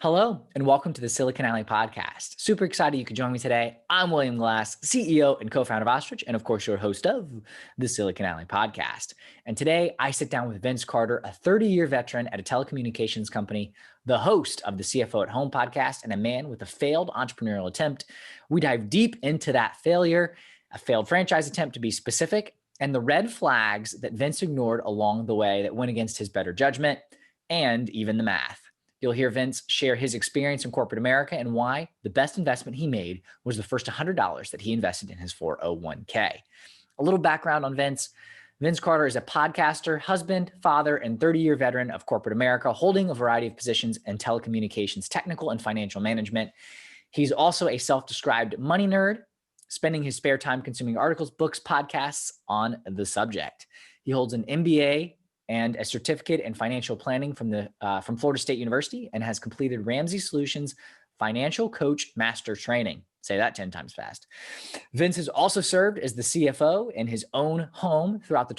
Hello, and welcome to the Silicon Alley Podcast. Super excited you could join me today. I'm William Glass, CEO and co-founder of Ostrich, and of course, your host of the Silicon Alley Podcast. And today, I sit down with Vince Carter, a 30-year veteran at a telecommunications company, the host of the Cfo Home Podcast, and a man with a failed entrepreneurial attempt. We dive deep into that failure, a failed franchise attempt to be specific, and the red flags that Vince ignored along the way that went against his better judgment, and even the math. You'll hear Vince share his experience in corporate America and why the best investment he made was the first $100 that he invested in his 401k. A little background on Vince. Vince Carter is a podcaster, husband, father, and 30-year veteran of corporate America, holding a variety of positions in telecommunications, technical, and financial management. He's also a self-described money nerd, spending his spare time consuming articles, books, podcasts on the subject. He holds an MBA and a certificate in financial planning from Florida State University, and has completed Ramsey Solutions Financial Coach Master Training. Say that 10 times fast. Vince has also served as the CFO in his own home throughout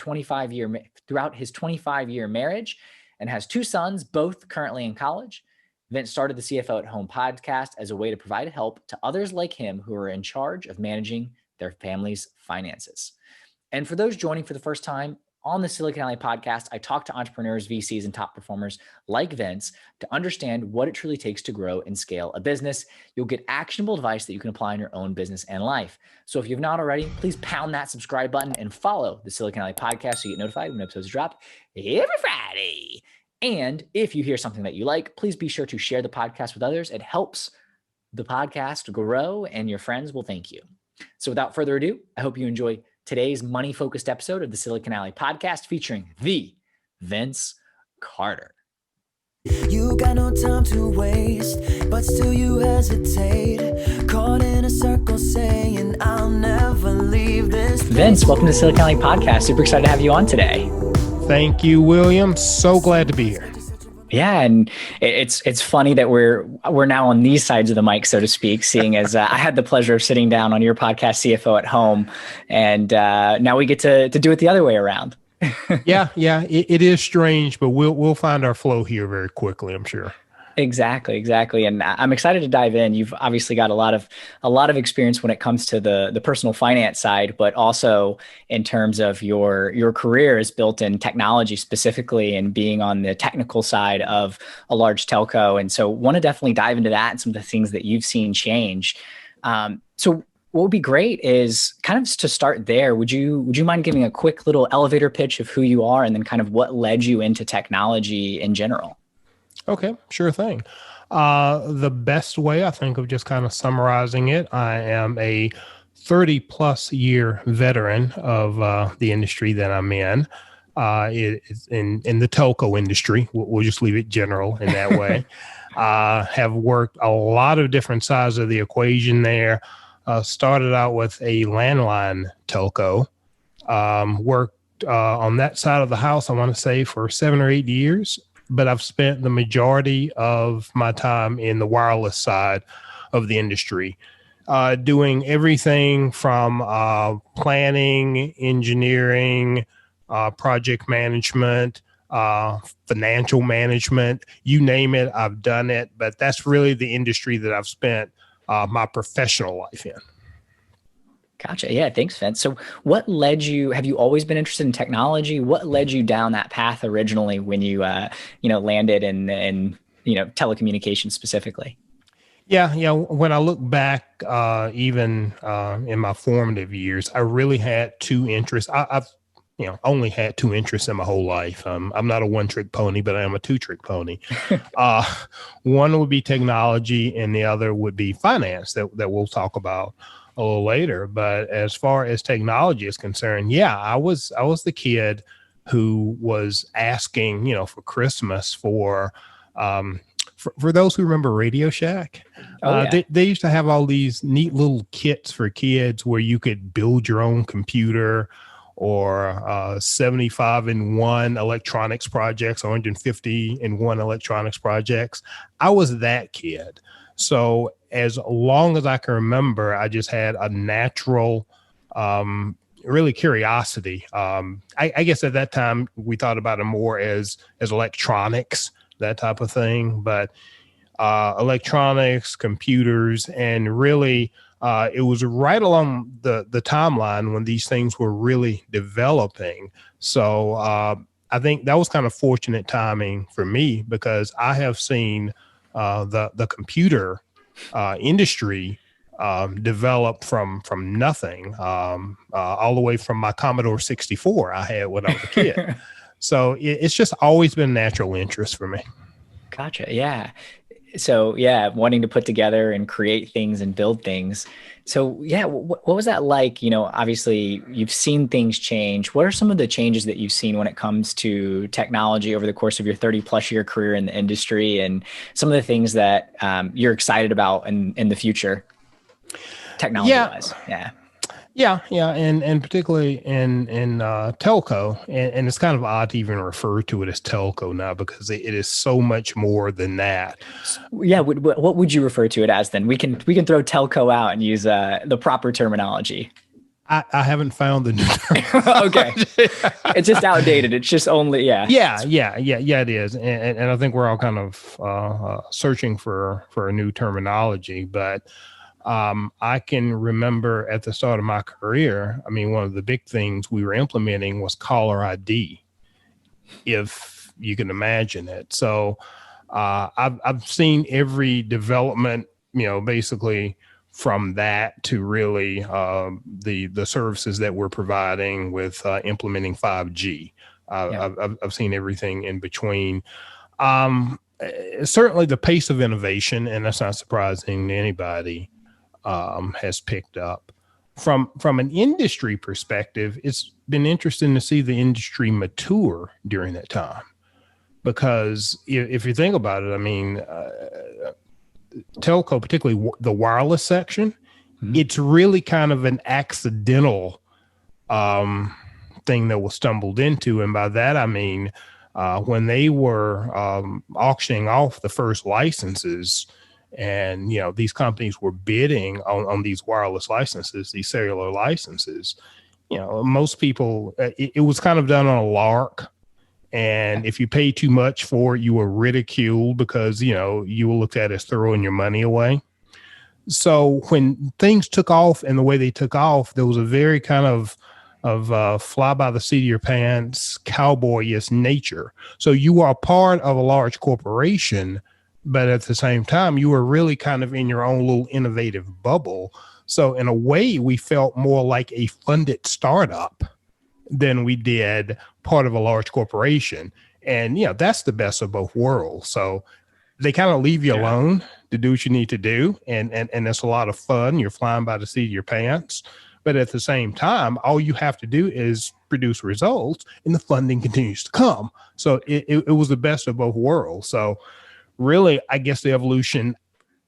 his 25-year marriage, and has two sons, both currently in college. Vince started the Cfo Home Podcast as a way to provide help to others like him who are in charge of managing their family's finances. And for those joining for the first time, on the Silicon Alley Podcast, I talk to entrepreneurs, VCs, and top performers like Vince to understand what it truly takes to grow and scale a business. You'll get actionable advice that you can apply in your own business and life. So if you've not already, please pound that subscribe button and follow the Silicon Alley Podcast so you get notified when episodes drop every Friday. And if you hear something that you like, please be sure to share the podcast with others. It helps the podcast grow, and your friends will thank you. So without further ado, I hope you enjoy today's money-focused episode of the Silicon Alley Podcast featuring the Vince Carter. You got no time to waste, but still you hesitate. Caught in a circle saying, I'll never leave this place. Vince, welcome to the Silicon Alley Podcast. Super excited to have you on today. Thank you, William. So glad to be here. Yeah, and it's funny that we're now on these sides of the mic, so to speak, seeing as I had the pleasure of sitting down on your podcast, Cfo at Home, and now we get to do it the other way around. Yeah, it is strange, but we'll find our flow here very quickly, I'm sure. Exactly. And I'm excited to dive in. You've obviously got a lot of experience when it comes to the personal finance side, but also in terms of your career is built in technology specifically and being on the technical side of a large telco. And so want to definitely dive into that and some of the things that you've seen change. So what would be great is kind of to start there. Would you mind giving a quick little elevator pitch of who you are and then kind of what led you into technology in general? Okay, sure thing. The best way I think of just kind of summarizing it, I am a 30 plus year veteran of the industry that I'm in. It's in the telco industry. We'll just leave it general in that way. Have worked a lot of different sides of the equation there. Started out with a landline telco. Worked on that side of the house, I want to say, for 7 or 8 years. But I've spent the majority of my time in the wireless side of the industry, doing everything from planning, engineering, project management, financial management, you name it, I've done it. But that's really the industry that I've spent my professional life in. Gotcha. Yeah. Thanks, Vince. So what led you, have you always been interested in technology? What led you down that path originally when you, landed in telecommunications specifically? Yeah. When I look back, even in my formative years, I really had two interests. I've only had two interests in my whole life. I'm not a one-trick pony, but I am a two-trick pony. One would be technology and the other would be finance that we'll talk about a little later. But as far as technology is concerned, I was the kid who was asking, for Christmas for those who remember Radio Shack. They used to have all these neat little kits for kids where you could build your own computer, or 75-in-1 electronics projects, 150-in-1 electronics projects. I was that kid. So as long as I can remember, I just had a natural, really curiosity. I guess at that time we thought about it more as electronics, that type of thing. But electronics, computers, and really it was right along the timeline when these things were really developing. So I think that was kind of fortunate timing for me, because I have seen the computer industry develop from nothing, all the way from my Commodore 64 I had when I was a kid. So it's just always been a natural interest for me. Gotcha. Yeah. So yeah, wanting to put together and create things and build things. So yeah, what was that like? You know, obviously you've seen things change. What are some of the changes that you've seen when it comes to technology over the course of your 30+ year career in the industry, and some of the things that you're excited about in the future, technology wise? Yeah, and particularly in telco, and it's kind of odd to even refer to it as telco now, because it is so much more than that. Yeah, what would you refer to it as then? We can throw telco out and use the proper terminology. I haven't found the new term. Okay, it's just outdated. It's just only yeah, it is, and I think we're all kind of searching for a new terminology, but. I can remember at the start of my career, I mean, one of the big things we were implementing was caller ID, if you can imagine it. So I've seen every development, you know, basically from that to really the services that we're providing with implementing 5G. I've seen everything in between. Certainly the pace of innovation, and that's not surprising to anybody, has picked up. From an industry perspective, it's been interesting to see the industry mature during that time, because if you think about it, I mean, telco, particularly the wireless section, it's really kind of an accidental thing that was stumbled into. And by that, I mean, when they were auctioning off the first licenses, and, you know, these companies were bidding on these wireless licenses, these cellular licenses, you know, most people, it was kind of done on a lark. And if you pay too much for it, you were ridiculed, because, you know, you were looked at as throwing your money away. So when things took off and the way they took off, there was a very kind of fly by the seat of your pants, cowboyish nature. So you are part of a large corporation, but at the same time, you were really kind of in your own little innovative bubble. So in a way, we felt more like a funded startup than we did part of a large corporation. And, you know, that's the best of both worlds. So they kind of leave you alone to do what you need to do. And it's a lot of fun. You're flying by the seat of your pants. But at the same time, all you have to do is produce results, and the funding continues to come. So it was the best of both worlds. So really, I guess the evolution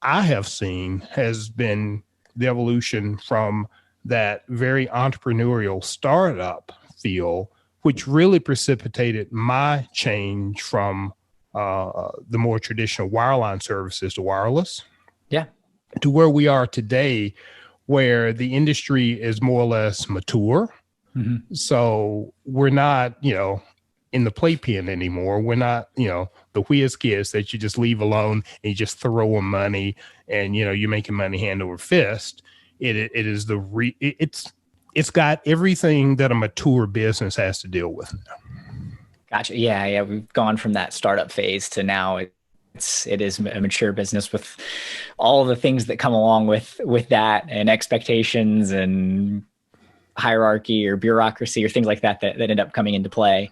I have seen has been the evolution from that very entrepreneurial startup feel, which really precipitated my change from the more traditional wireline services to wireless. Yeah. To where we are today, where the industry is more or less mature. Mm-hmm. So we're not, you know, in the playpen anymore. We're not, you know, the whiz kids that you just leave alone and you just throw them money and, you know, you're making money hand over fist. It is it's got everything that a mature business has to deal with now. Gotcha. Yeah. We've gone from that startup phase to now it is a mature business with all the things that come along with that, and expectations and hierarchy or bureaucracy or things like that end up coming into play.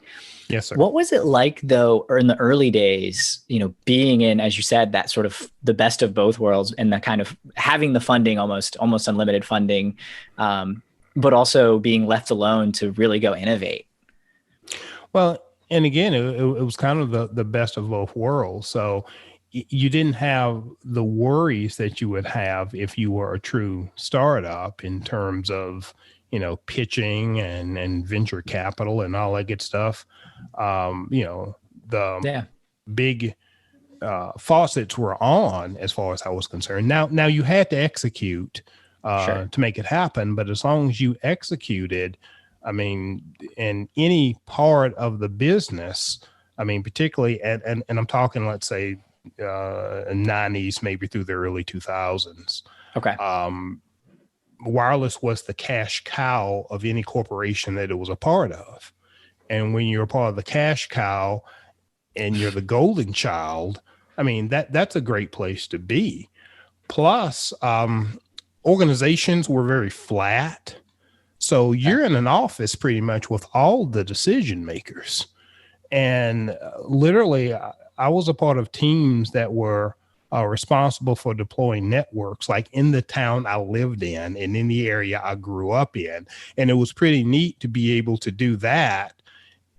Yes, sir. What was it like, though, or in the early days, you know, being in, as you said, that sort of the best of both worlds, and the kind of having the funding, almost unlimited funding, but also being left alone to really go innovate? Well, and again, it was kind of the best of both worlds. So you didn't have the worries that you would have if you were a true startup in terms of, you know, pitching and venture capital and all that good stuff. You know, the big faucets were on as far as I was concerned. Now you had to execute to make it happen, but as long as you executed, I mean, in any part of the business, I mean, particularly and I'm talking, let's say, 90s, maybe through the early 2000s. Okay. Wireless was the cash cow of any corporation that it was a part of. And when you're a part of the cash cow and you're the golden child, I mean, that's a great place to be. Plus, organizations were very flat. So you're in an office pretty much with all the decision makers. And literally, I was a part of teams that were responsible for deploying networks, like in the town I lived in and in the area I grew up in. And it was pretty neat to be able to do that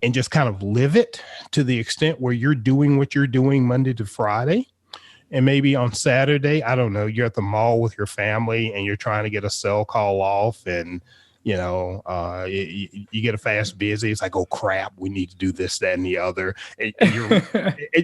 and just kind of live it to the extent where you're doing what you're doing Monday to Friday. And maybe on Saturday, I don't know, you're at the mall with your family and you're trying to get a cell call off, and you get a fast busy. It's like, oh crap, we need to do this, that, and the other. And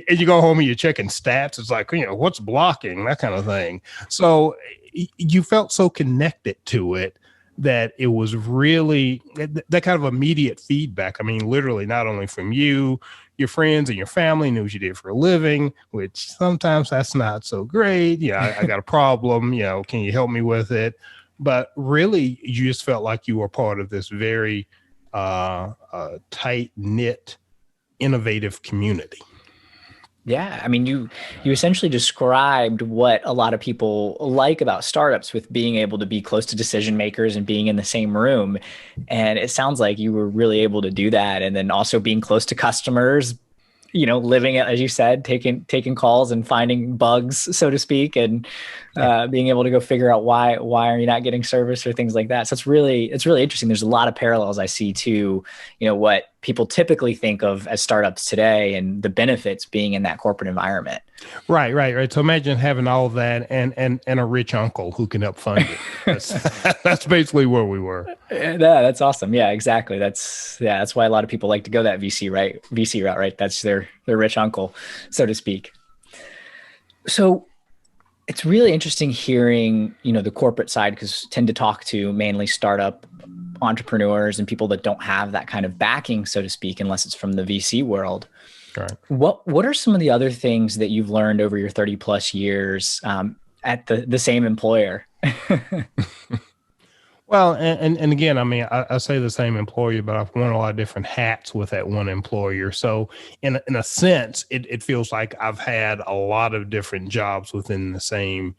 you go home and you're checking stats. It's like, what's blocking, that kind of thing. So you felt so connected to it that it was really that kind of immediate feedback. I mean, literally, not only from you, your friends and your family knew what you did for a living, which sometimes that's not so great. I got a problem, can you help me with it? But really, you just felt like you were part of this very tight-knit, innovative community. Yeah. I mean, you essentially described what a lot of people like about startups, with being able to be close to decision makers and being in the same room. And it sounds like you were really able to do that. And then also being close to customers, living it, as you said, taking calls and finding bugs, so to speak, and being able to go figure out why are you not getting service or things like that. So it's really interesting. There's a lot of parallels I see to, what people typically think of as startups today and the benefits being in that corporate environment. Right. So imagine having all of that and a rich uncle who can help fund it. That's basically where we were. Yeah, that's awesome. Yeah, exactly. That's why a lot of people like to go that VC route, right? That's their rich uncle, so to speak. So it's really interesting hearing, the corporate side, because I tend to talk to mainly startup entrepreneurs and people that don't have that kind of backing, so to speak, unless it's from the VC world. Right. What are some of the other things that you've learned over your 30 plus years at the same employer? Well, and again, I mean, I say the same employer, but I've worn a lot of different hats with that one employer. So in a sense, it feels like I've had a lot of different jobs within the same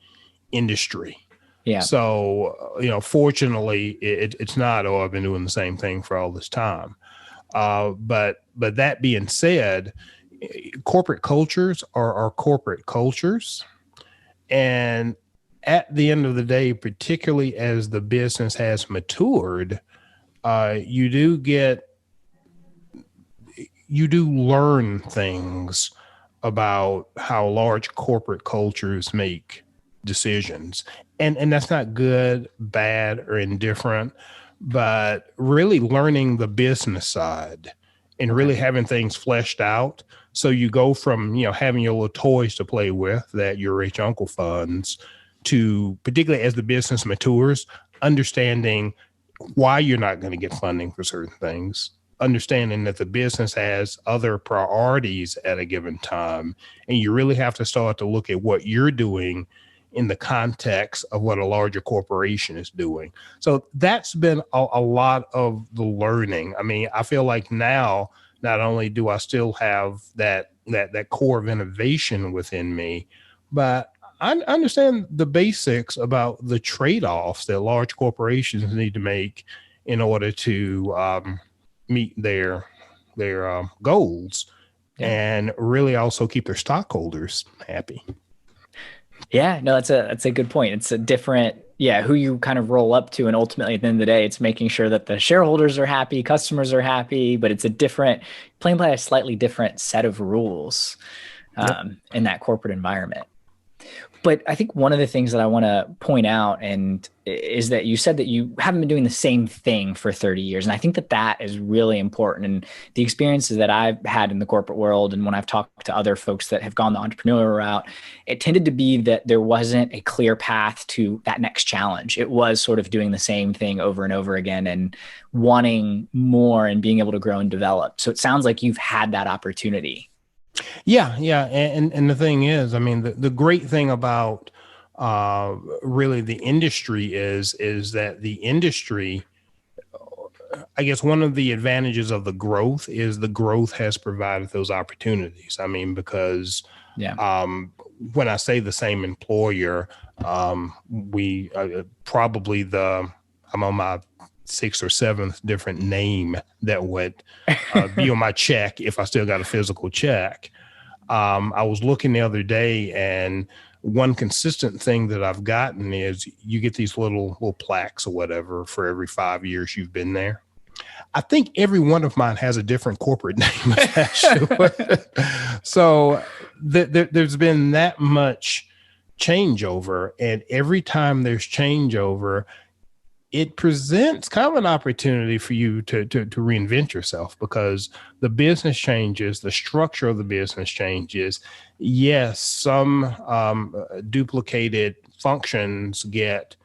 industry. Yeah. So, fortunately, it's not, I've been doing the same thing for all this time. But that being said, corporate cultures are corporate cultures. And at the end of the day, particularly as the business has matured, you do learn things about how large corporate cultures make decisions. And that's not good, bad, or indifferent, but really learning the business side and really having things fleshed out. So you go from, having your little toys to play with that your rich uncle funds to, particularly as the business matures, understanding why you're not going to get funding for certain things, understanding that the business has other priorities at a given time. And you really have to start to look at what you're doing in the context of what a larger corporation is doing. So that's been a lot of the learning. I mean, I feel like now, not only do I still have that core of innovation within me, but I understand the basics about the trade-offs that large corporations need to make in order to meet their goals, and really also keep their stockholders happy. Yeah, no, that's a good point. It's a different, who you kind of roll up to. And ultimately at the end of the day, it's making sure that the shareholders are happy, customers are happy, but it's playing by a slightly different set of rules in that corporate environment. But I think one of the things that I want to point out is that you said that you haven't been doing the same thing for 30 years. And I think that is really important. And the experiences that I've had in the corporate world, and when I've talked to other folks that have gone the entrepreneurial route, it tended to be that there wasn't a clear path to that next challenge. It was sort of doing the same thing over and over again and wanting more and being able to grow and develop. So it sounds like you've had that opportunity. Yeah, yeah, and the thing is, I mean, the great thing about really the industry is that the industry, I guess one of the advantages of the growth is the growth has provided those opportunities. I mean, because Yeah. when I say the same employer, we probably I'm on my sixth or seventh different name that would be on my check if I still got a physical check. I was looking the other day, and one consistent thing that I've gotten is you get these little plaques or whatever for every 5 years you've been there. I think every one of mine has a different corporate name attached to it. So there's been that much changeover, and every time there's changeover, it presents kind of an opportunity for you to reinvent yourself, because the business changes, the structure of the business changes. Yes, some duplicated functions get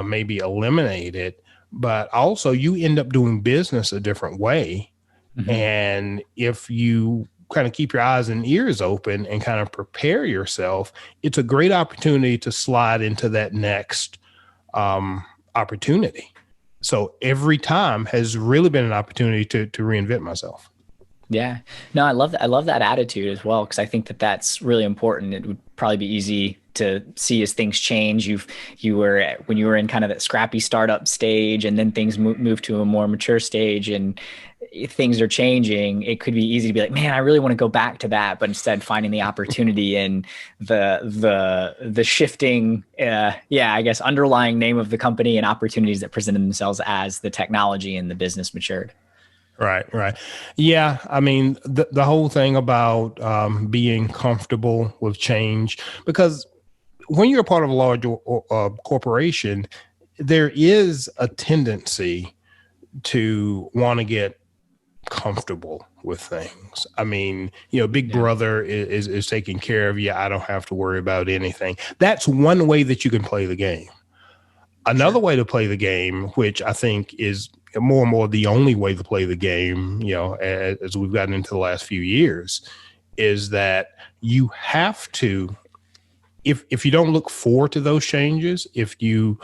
maybe eliminated, but also you end up doing business a different way. Mm-hmm. And if you kind of keep your eyes and ears open and kind of prepare yourself, it's a great opportunity to slide into that next opportunity. So every time has really been an opportunity to reinvent myself. Yeah, no, I love that. I love that attitude as well, because I think that that's really important. It would probably be easy to see as things change. When you were in kind of that scrappy startup stage, and then things move to a more mature stage, and things are changing. It could be easy to be like, man, I really want to go back to that, but instead finding the opportunity in the shifting, I guess, underlying name of the company and opportunities that presented themselves as the technology and the business matured. Right. Yeah. I mean, the whole thing about being comfortable with change, because when you're a part of a large corporation, there is a tendency to want to get comfortable with things. I mean, Big Brother is taking care of you. I don't have to worry about anything. That's one way that you can play the game. Another way to play the game, which I think is more and more the only way to play the game, as we've gotten into the last few years, is that you have to, if you don't look forward to those changes, if you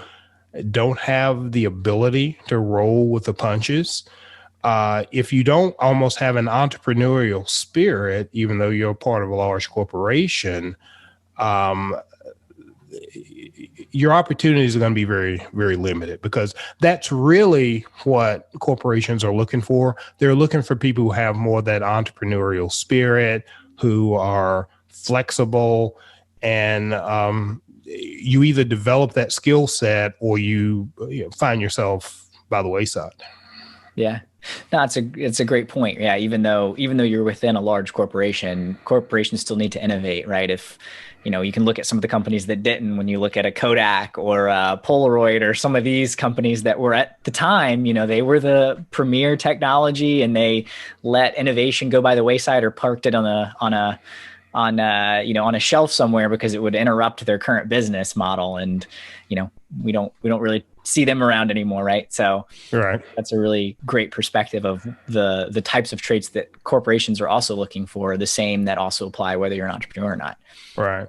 don't have the ability to roll with the punches, if you don't almost have an entrepreneurial spirit, even though you're part of a large corporation, your opportunities are going to be very, very limited, because that's really what corporations are looking for. They're looking for people who have more of that entrepreneurial spirit, who are flexible, and you either develop that skill set or you find yourself by the wayside. Yeah. No, it's a great point. Yeah. Even though you're within a large corporation, corporations still need to innovate, right? If, you can look at some of the companies that didn't, when you look at a Kodak or a Polaroid or some of these companies that were at the time, they were the premier technology, and they let innovation go by the wayside or parked it on a shelf somewhere because it would interrupt their current business model. And, we don't really see them around anymore. Right. So that's a really great perspective of the types of traits that corporations are also looking for, the same that also apply whether you're an entrepreneur or not. Right.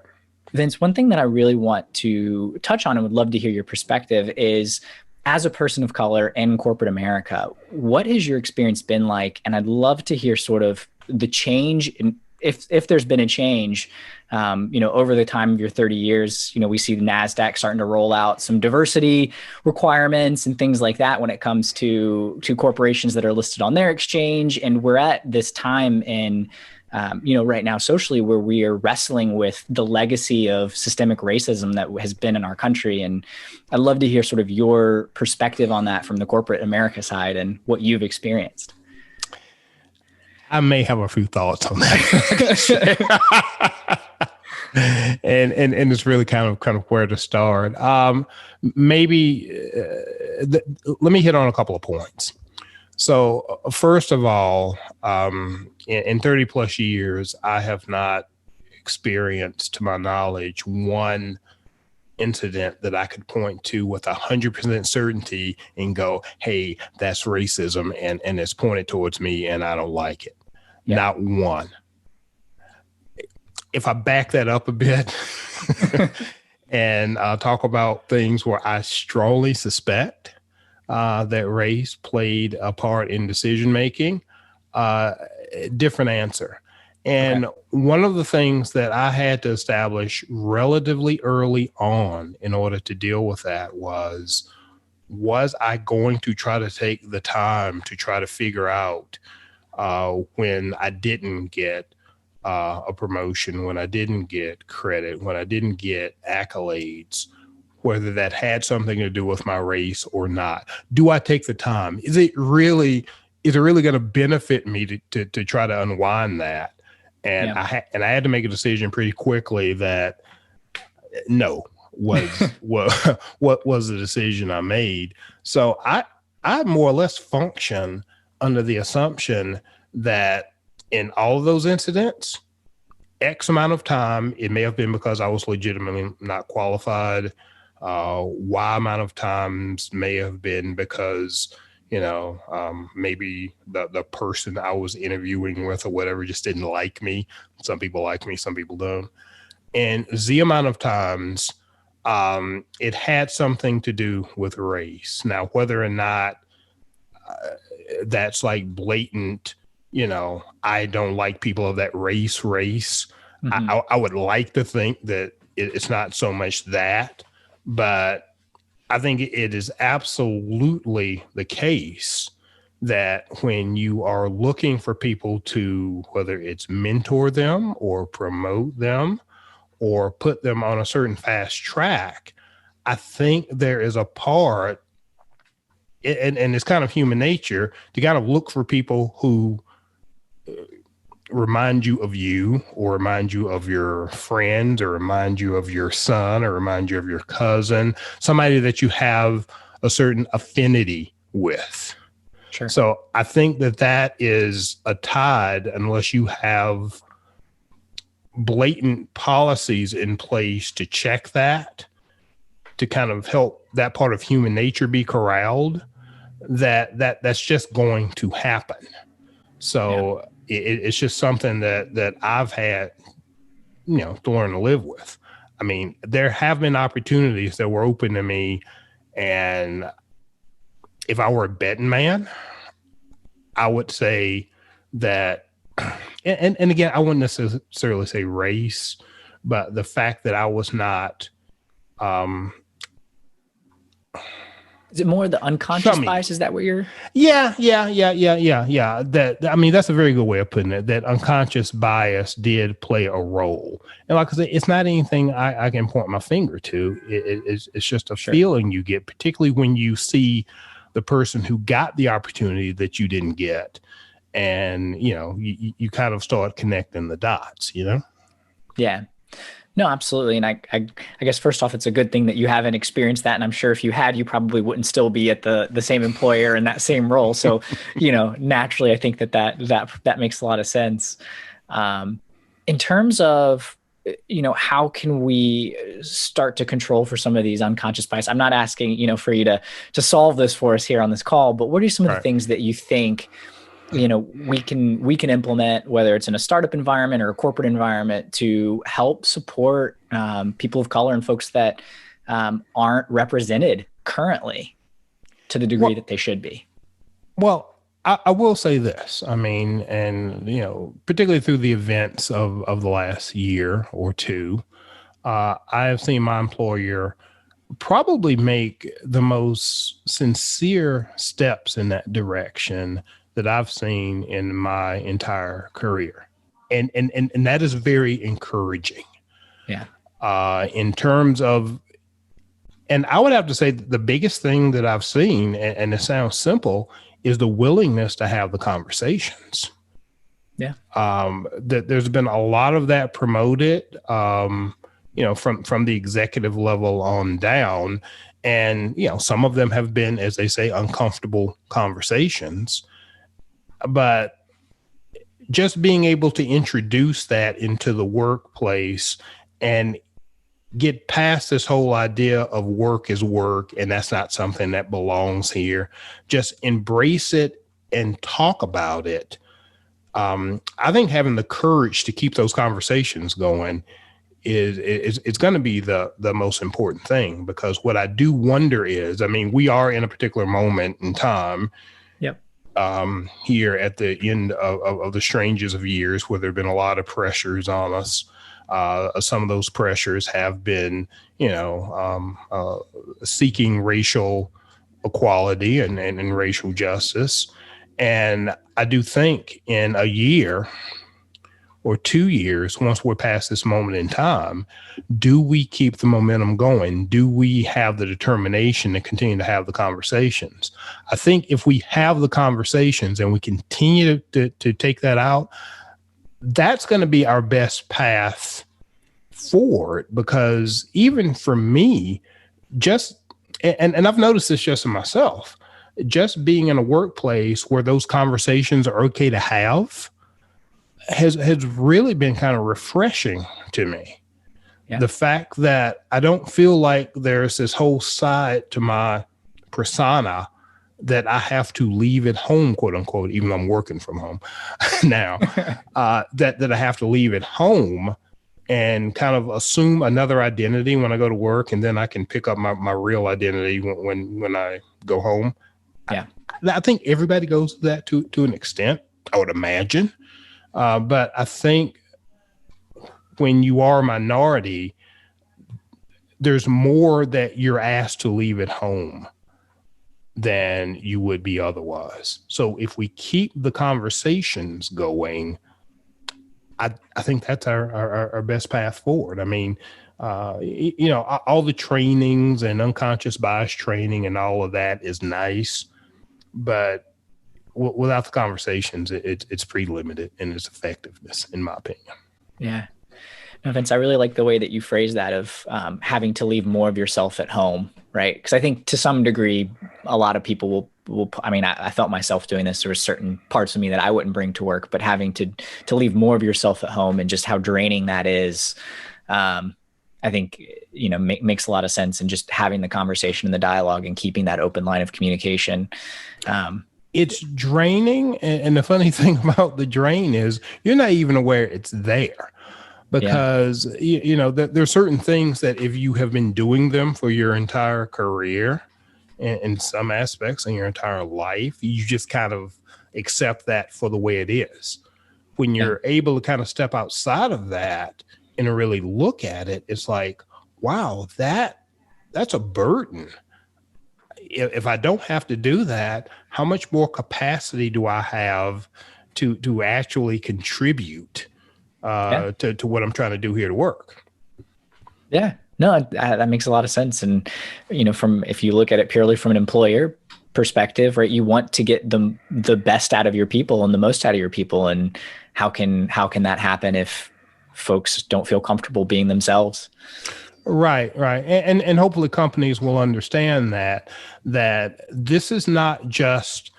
Vince, one thing that I really want to touch on and would love to hear your perspective is, as a person of color in corporate America, what has your experience been like? And I'd love to hear sort of the change in, if there's been a change, over the time of your 30 years. We see the NASDAQ starting to roll out some diversity requirements and things like that when it comes to corporations that are listed on their exchange. And we're at this time in, right now socially, where we are wrestling with the legacy of systemic racism that has been in our country. And I'd love to hear sort of your perspective on that from the corporate America side and what you've experienced. I may have a few thoughts on that. and it's really kind of where to start. Let me hit on a couple of points. So first of all, in 30 plus years, I have not experienced, to my knowledge, one incident that I could point to with 100% certainty and go, hey, that's racism, and it's pointed towards me and I don't like it. Yeah. Not one. if I back that up a bit and talk about things where I strongly suspect that race played a part in decision making, different answer. And one of the things that I had to establish relatively early on in order to deal with that was I going to try to take the time to try to figure out when I didn't get a promotion, when I didn't get credit, when I didn't get accolades, whether that had something to do with my race or not? Do I take the time? Is it really going to benefit me to try to unwind that? And I had to make a decision pretty quickly that no was what was the decision I made. So I more or less function under the assumption that in all of those incidents, X amount of time, it may have been because I was legitimately not qualified. Y amount of times may have been because, maybe the person I was interviewing with or whatever just didn't like me. Some people like me, some people don't. And Z amount of times, it had something to do with race. Now, whether or not that's like blatant, I don't like people of that race. Mm-hmm. I would like to think that it's not so much that, but I think it is absolutely the case that when you are looking for people to, whether it's mentor them or promote them or put them on a certain fast track, I think there is a part, and it's kind of human nature, to kind of look for people who remind you or remind you of your friend or remind you of your son or remind you of your cousin, somebody that you have a certain affinity with. Sure. So I think that is a tide unless you have blatant policies in place to check that, to kind of help that part of human nature be corralled, that's just going to happen. So it's just something that I've had, to learn to live with. I mean, there have been opportunities that were open to me, and if I were a betting man, I would say that, and again, I wouldn't necessarily say race, but the fact that I was not, is it more the unconscious bias? Is that what you're? Yeah. That's a very good way of putting it. That unconscious bias did play a role. And like I said, it's not anything I can point my finger to. It's just a feeling you get, particularly when you see the person who got the opportunity that you didn't get. And, you kind of start connecting the dots, Yeah. No, absolutely. And I guess first off, it's a good thing that you haven't experienced that. And I'm sure if you had, you probably wouldn't still be at the same employer in that same role. So, naturally, I think that makes a lot of sense. In terms of, how can we start to control for some of these unconscious bias? I'm not asking, for you to solve this for us here on this call, but what are some of the things that you think we can implement, whether it's in a startup environment or a corporate environment, to help support people of color and folks that aren't represented currently to the degree that they should be? Well, I will say this. I mean, and, particularly through the events of the last year or two, I have seen my employer probably make the most sincere steps in that direction that I've seen in my entire career. And that is very encouraging. Yeah. In terms of, and I would have to say that the biggest thing that I've seen, and it sounds simple, is the willingness to have the conversations. Yeah. That there's been a lot of that promoted, from the executive level on down. And, some of them have been, as they say, uncomfortable conversations. But just being able to introduce that into the workplace and get past this whole idea of work is work and that's not something that belongs here, just embrace it and talk about it, I think having the courage to keep those conversations going is it's going to be the most important thing, because what I do wonder is, I mean, we are in a particular moment in time. Yep. Here at the end of the strangest of years, where there have been a lot of pressures on us. Some of those pressures have been, seeking racial equality and racial justice. And I do think in a year or 2 years, once we're past this moment in time, do we keep the momentum going? Do we have the determination to continue to have the conversations? I think if we have the conversations and we continue to take that out, that's going to be our best path forward. Because even for me, and I've noticed this just in myself, just being in a workplace where those conversations are okay to have has really been kind of refreshing to me. Yeah. The fact that I don't feel like there's this whole side to my persona that I have to leave at home, quote unquote, even though I'm working from home now, that I have to leave at home and kind of assume another identity when I go to work, and then I can pick up my real identity when I go home. Yeah. I think everybody goes through that to an extent, I would imagine. But I think when you are a minority, there's more that you're asked to leave at home than you would be otherwise. So if we keep the conversations going, I think that's our best path forward. I mean, all the trainings and unconscious bias training and all of that is nice, but without the conversations, it's pretty limited in its effectiveness, in my opinion. Yeah. No, Vince, I really like the way that you phrase that of having to leave more of yourself at home, right? Because I think to some degree, a lot of people will I mean, I felt myself doing this. There were certain parts of me that I wouldn't bring to work, but having to leave more of yourself at home and just how draining that is, I think, makes a lot of sense. And just having the conversation and the dialogue and keeping that open line of communication. It's draining. And the funny thing about the drain is you're not even aware it's there. Because, there's certain things that if you have been doing them for your entire career, and in some aspects in your entire life, you just kind of accept that for the way it is. When you're able to kind of step outside of that and really look at it, it's like, wow, that's a burden. If I don't have to do that, how much more capacity do I have to actually contribute to what I'm trying to do here to work? Yeah, no, that makes a lot of sense. And, if you look at it purely from an employer perspective, right, you want to get the best out of your people and the most out of your people. And how can that happen if folks don't feel comfortable being themselves? Right. And hopefully companies will understand that this is not just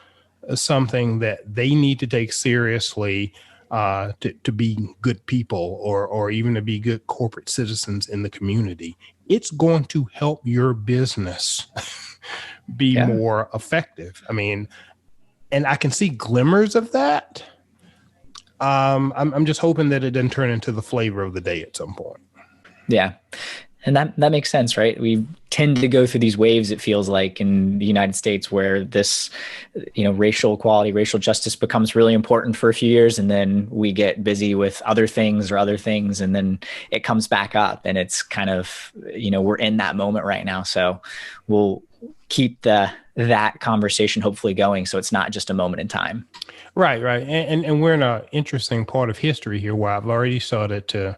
something that they need to take seriously to be good people or even to be good corporate citizens in the community. It's going to help your business be more effective. I mean, and I can see glimmers of that. I'm just hoping that it doesn't turn into the flavor of the day at some point. Yeah. And that makes sense, right? We tend to go through these waves, it feels like, in the United States, where this, racial equality, racial justice becomes really important for a few years. And then we get busy with other things. And then it comes back up, and it's kind of, we're in that moment right now. So we'll keep that conversation hopefully going, so it's not just a moment in time. Right. And we're in an interesting part of history here where I've already started to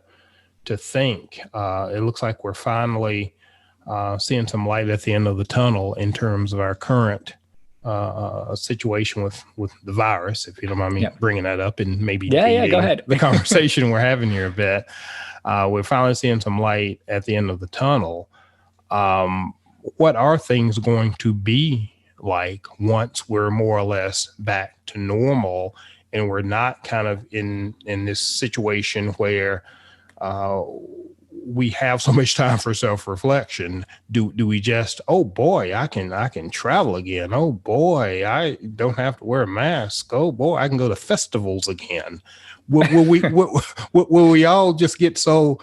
think it looks like we're finally seeing some light at the end of the tunnel in terms of our current situation with the virus, if you don't mind me bringing that up, and maybe go ahead. The conversation we're having here a bit. We're finally seeing some light at the end of the tunnel. What are things going to be like once we're more or less back to normal, and we're not kind of in this situation where we have so much time for self-reflection. Do we just, oh boy, I can travel again. Oh boy, I don't have to wear a mask. Oh boy, I can go to festivals again. Will we all just get so,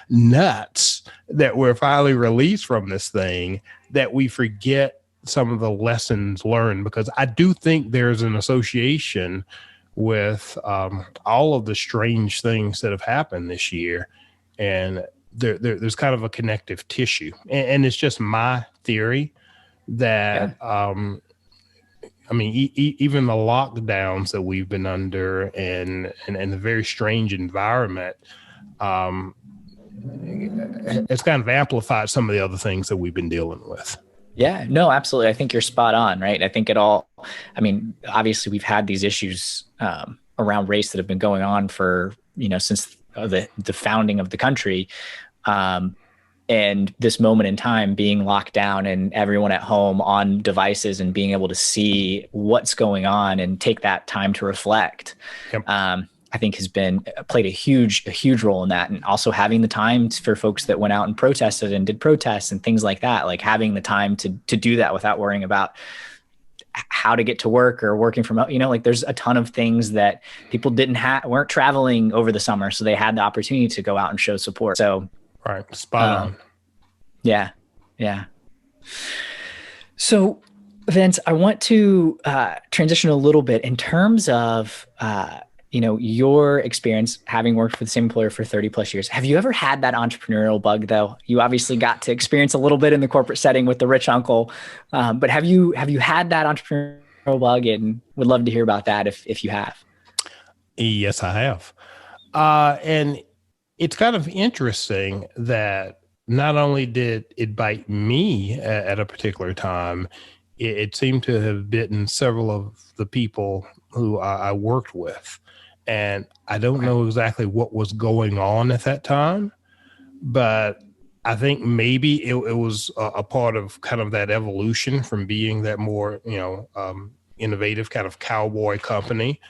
nuts that we're finally released from this thing that we forget some of the lessons learned? Because I do think there's an association with all of the strange things that have happened this year. And there's kind of a connective tissue. And it's just my theory that, even the lockdowns that we've been under and the very strange environment, it's kind of amplified some of the other things that we've been dealing with. Yeah, no, absolutely. I think you're spot on, right? I think obviously we've had these issues around race that have been going on for, since the founding of the country. And this moment in time being locked down and everyone at home on devices and being able to see what's going on and take that time to reflect, I think has played a huge role in that. And also having the time for folks that went out and protested and did protests and things like that, like having the time to do that without worrying about how to get to work or working from home. Like there's a ton of things that people weren't traveling over the summer. So they had the opportunity to go out and show support. So right. Spot on. Yeah. So Vince, I want to transition a little bit in terms of, your experience having worked for the same employer for 30 plus years. Have you ever had that entrepreneurial bug though? You obviously got to experience a little bit in the corporate setting with the rich uncle. But have you had that entrepreneurial bug, and would love to hear about that if you have? Yes, I have. And it's kind of interesting that not only did it bite me at a particular time, it seemed to have bitten several of the people who I worked with. And I don't know exactly what was going on at that time, but I think maybe it was a part of kind of that evolution from being that more, innovative kind of cowboy company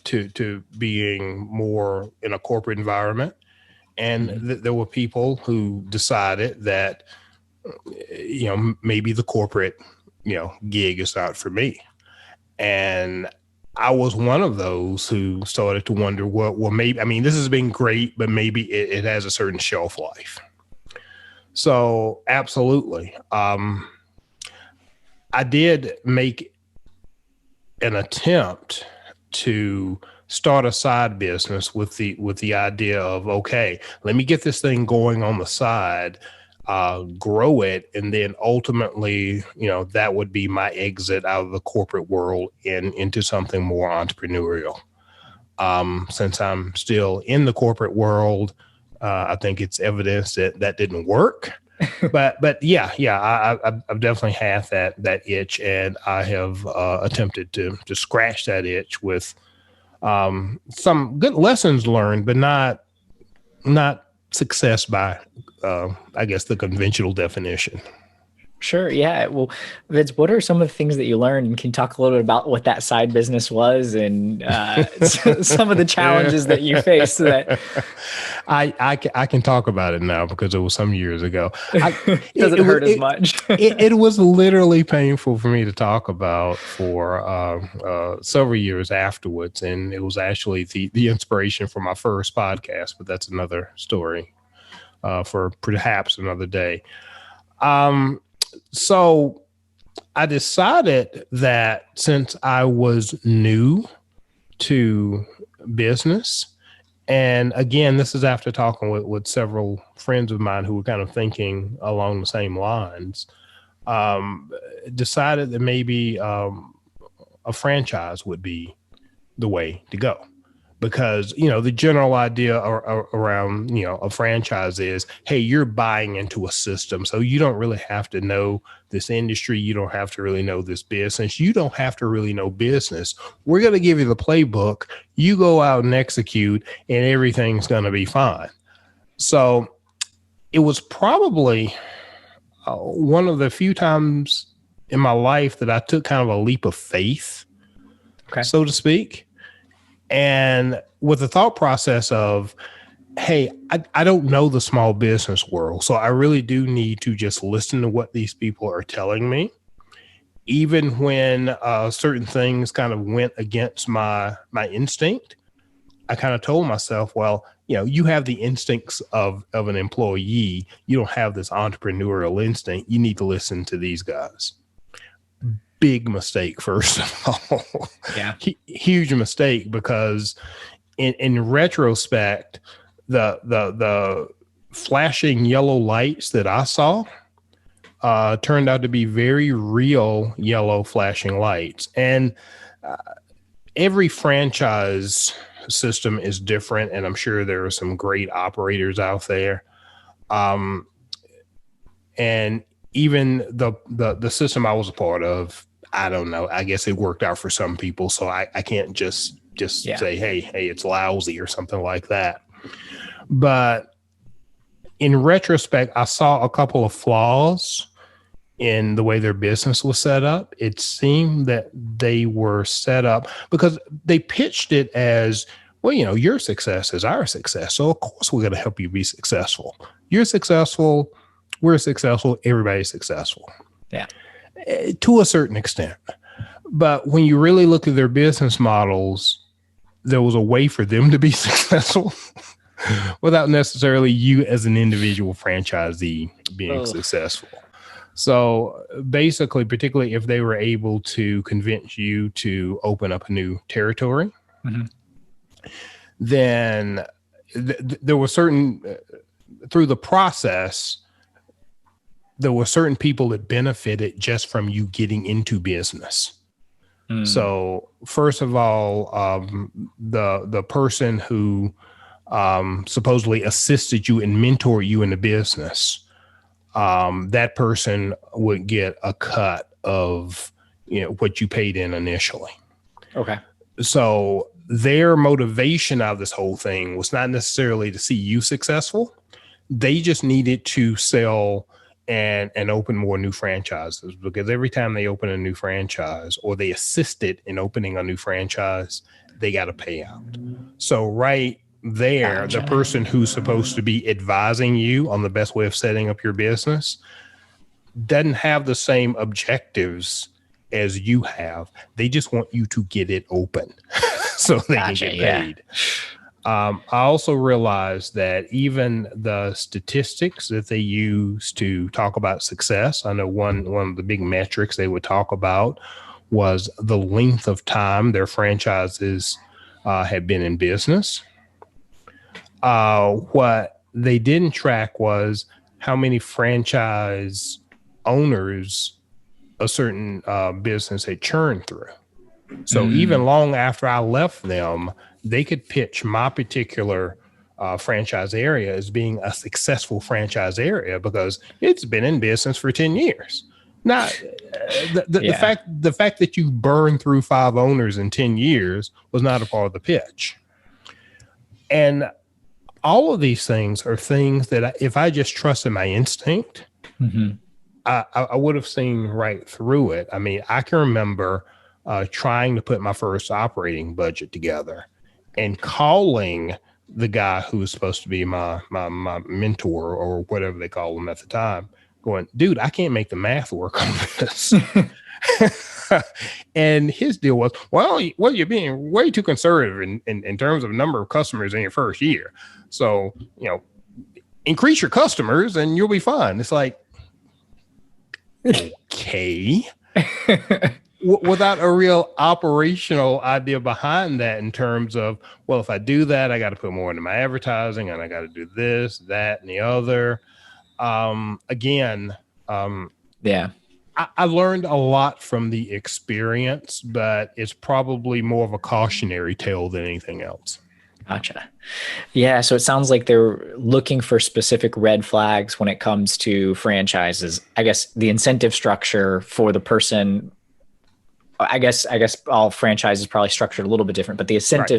to being more in a corporate environment. And there were people who decided that, maybe the corporate, gig is not for me. And I was one of those who started to wonder, well, maybe, this has been great, but maybe it has a certain shelf life. So absolutely. I did make an attempt to start a side business with the idea of, okay, let me get this thing going on the side, grow it, and then ultimately, that would be my exit out of the corporate world into something more entrepreneurial. Since I'm still in the corporate world, I think it's evidence that didn't work. But yeah, I've definitely had that itch, and I have attempted to scratch that itch with some good lessons learned, but not success by, I guess, the conventional definition. Sure. Yeah. Well, Vince, what are some of the things that you learned? And can you talk a little bit about what that side business was and some of the challenges that you faced? That I can talk about it now because it was some years ago. Doesn't hurt as much. It was literally painful for me to talk about for several years afterwards. And it was actually the inspiration for my first podcast, but that's another story for perhaps another day. So I decided that since I was new to business, and again, this is after talking with several friends of mine who were kind of thinking along the same lines, decided that maybe a franchise would be the way to go. Because, the general idea around, a franchise is, hey, you're buying into a system. So you don't really have to know this industry. You don't have to really know this business. You don't have to really know business. We're going to give you the playbook. You go out and execute, and everything's going to be fine. So it was probably one of the few times in my life that I took kind of a leap of faith, so to speak. And with the thought process of, hey, I don't know the small business world, so I really do need to just listen to what these people are telling me. Even when certain things kind of went against my instinct, I kind of told myself, well, you have the instincts of an employee. You don't have this entrepreneurial instinct. You need to listen to these guys. Big mistake, first of all. Yeah. Huge mistake, because in retrospect, the flashing yellow lights that I saw turned out to be very real yellow flashing lights. And every franchise system is different, and I'm sure there are some great operators out there. And even the system I was a part of, I don't know, I guess it worked out for some people, so I can't just say, hey, it's lousy or something like that. But in retrospect, I saw a couple of flaws in the way their business was set up. It seemed that they were set up because they pitched it as, well, your success is our success. So of course we're going to help you be successful. You're successful. We're successful. Everybody's successful. Yeah. To a certain extent. But when you really look at their business models, there was a way for them to be successful without necessarily you as an individual franchisee being successful. So basically, particularly if they were able to convince you to open up a new territory, then there were certain, through the process, there were certain people that benefited just from you getting into business. So first of all, the person who supposedly assisted you and mentored you in the business, that person would get a cut of what you paid in initially. Okay. So their motivation out of this whole thing was not necessarily to see you successful. They just needed to sell and open more new franchises, because every time they open a new franchise or they assisted in opening a new franchise, they got a payout. So right there, the person who's supposed to be advising you on the best way of setting up your business doesn't have the same objectives as you have. They just want you to get it open so they can get paid. I also realized that even the statistics that they use to talk about success, I know one of the big metrics they would talk about was the length of time their franchises had been in business. What they didn't track was how many franchise owners a certain business had churned through. So even long after I left them, they could pitch my particular franchise area as being a successful franchise area because it's been in business for 10 years. Now, the fact that you burned through 5 owners in 10 years was not a part of the pitch. And all of these things are things that if I just trusted my instinct, I would have seen right through it. I mean, I can remember trying to put my first operating budget together and calling the guy who was supposed to be my mentor or whatever they call him at the time, going, dude, I can't make the math work on this. And his deal was, well, you're being way too conservative in terms of number of customers in your first year. So, increase your customers and you'll be fine. It's like, okay. Without a real operational idea behind that in terms of, well, if I do that, I got to put more into my advertising and I got to do this, that, and the other. I learned a lot from the experience, but it's probably more of a cautionary tale than anything else. Gotcha. Yeah. So it sounds like they're looking for specific red flags when it comes to franchises. I guess the incentive structure for the person, I guess all franchises probably structured a little bit different, but the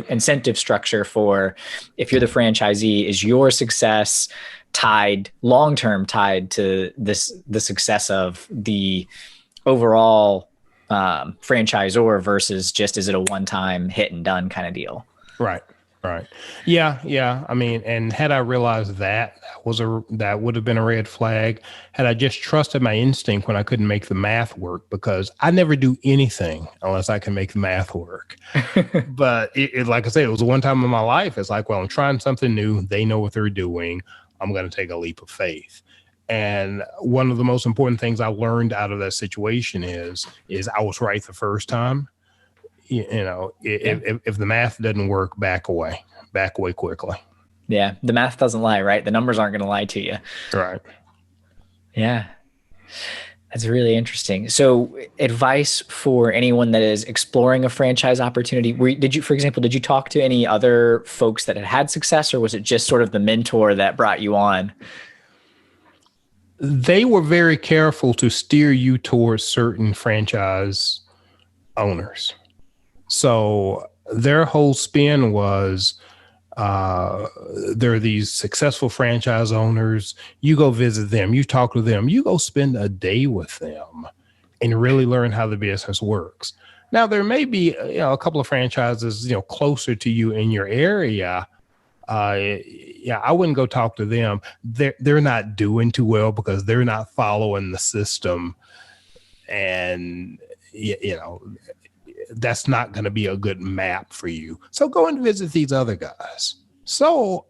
incentive structure for if you're the franchisee is your success long-term tied to the success of the overall franchisor versus just is it a one-time hit and done kind of deal. Right. Right. Yeah. Yeah. I mean, and had I realized that that would have been a red flag. Had I just trusted my instinct when I couldn't make the math work, because I never do anything unless I can make the math work. But like I said, it was one time in my life. It's like, well, I'm trying something new. They know what they're doing. I'm going to take a leap of faith. And one of the most important things I learned out of that situation is I was right the first time. If the math doesn't work, back away quickly. Yeah. The math doesn't lie, right? The numbers aren't going to lie to you. Right. Yeah. That's really interesting. So advice for anyone that is exploring a franchise opportunity, did you talk to any other folks that had success, or was it just sort of the mentor that brought you on? They were very careful to steer you towards certain franchise owners. So their whole spin was, there are these successful franchise owners. You go visit them, you talk to them, you go spend a day with them and really learn how the business works. Now, there may be a couple of franchises, closer to you in your area. I wouldn't go talk to them. They're not doing too well because they're not following the system. And, that's not going to be a good map for you. So go and visit these other guys. So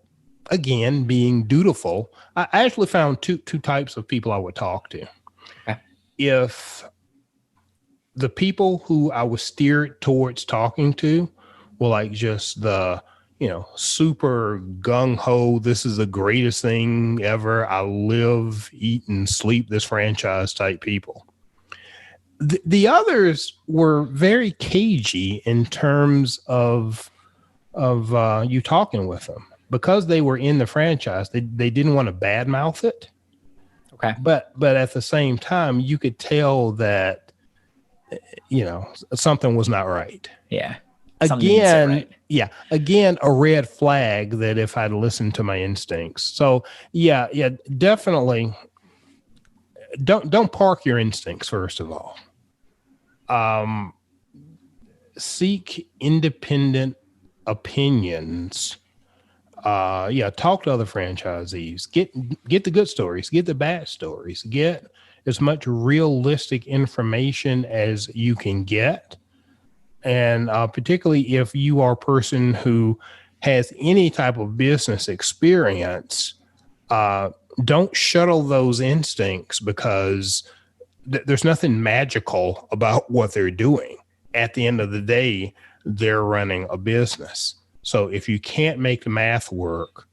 again, being dutiful, I actually found two types of people I would talk to. Okay. If the people who I was steered towards talking to were like just the, super gung-ho, this is the greatest thing ever, I live, eat, and sleep this franchise type people. The others were very cagey in terms of you talking with them, because they were in the franchise. They didn't want to badmouth it. Okay. But at the same time, you could tell that, something was not right. Yeah. Again, a red flag that if I'd listened to my instincts. So yeah, definitely don't park your instincts, first of all. Seek independent opinions. Talk to other franchisees. Get the good stories, get the bad stories, get as much realistic information as you can get. And particularly if you are a person who has any type of business experience, don't shuttle those instincts, because there's nothing magical about what they're doing. At the end of the day, they're running a business. So if you can't make the math work,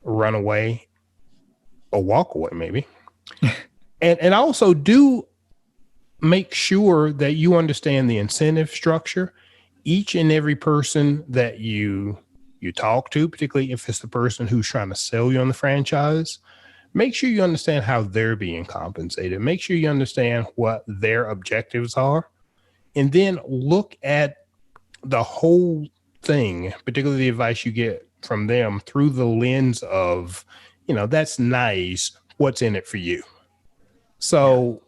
run away or walk away, maybe. and also do make sure that you understand the incentive structure. Each and every person that you talk to, particularly if it's the person who's trying to sell you on the franchise, make sure you understand how they're being compensated. Make sure you understand what their objectives are. And then look at the whole thing, particularly the advice you get from them, through the lens of, that's nice, what's in it for you? So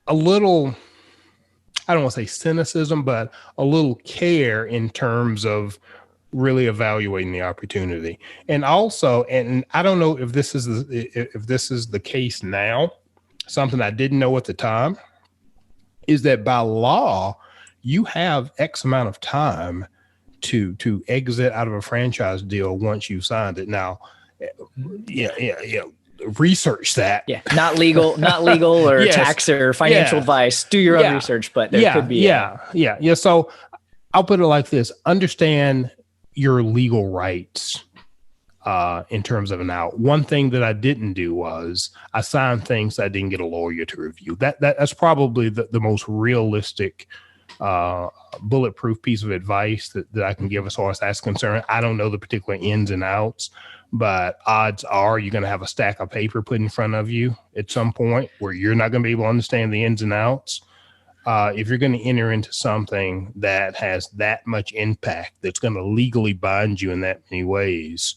a little, I don't want to say cynicism, but a little care in terms of really evaluating the opportunity. And also, and I don't know if this is the case now, something I didn't know at the time, is that by law, you have X amount of time to exit out of a franchise deal once you've signed it. Now, research that. Yeah, not legal or yes, tax or financial advice. Do your own research, but there could be. So I'll put it like this: understand your legal rights in terms of an out. One thing that I didn't do was I signed things that I didn't get a lawyer to review. That's probably the most realistic bulletproof piece of advice that I can give as far as that's concerned. I don't know the particular ins and outs, but odds are you're going to have a stack of paper put in front of you at some point where you're not going to be able to understand the ins and outs. If you're going to enter into something that has that much impact, that's going to legally bind you in that many ways,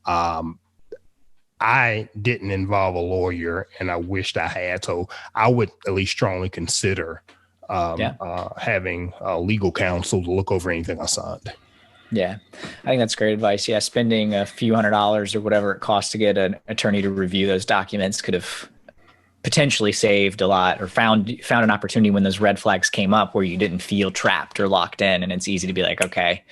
I didn't involve a lawyer, and I wished I had. So I would at least strongly consider having legal counsel to look over anything I signed. Yeah, I think that's great advice. Yeah, spending a few $100s or whatever it costs to get an attorney to review those documents could have potentially saved a lot, or found an opportunity when those red flags came up where you didn't feel trapped or locked in. And it's easy to be like, okay,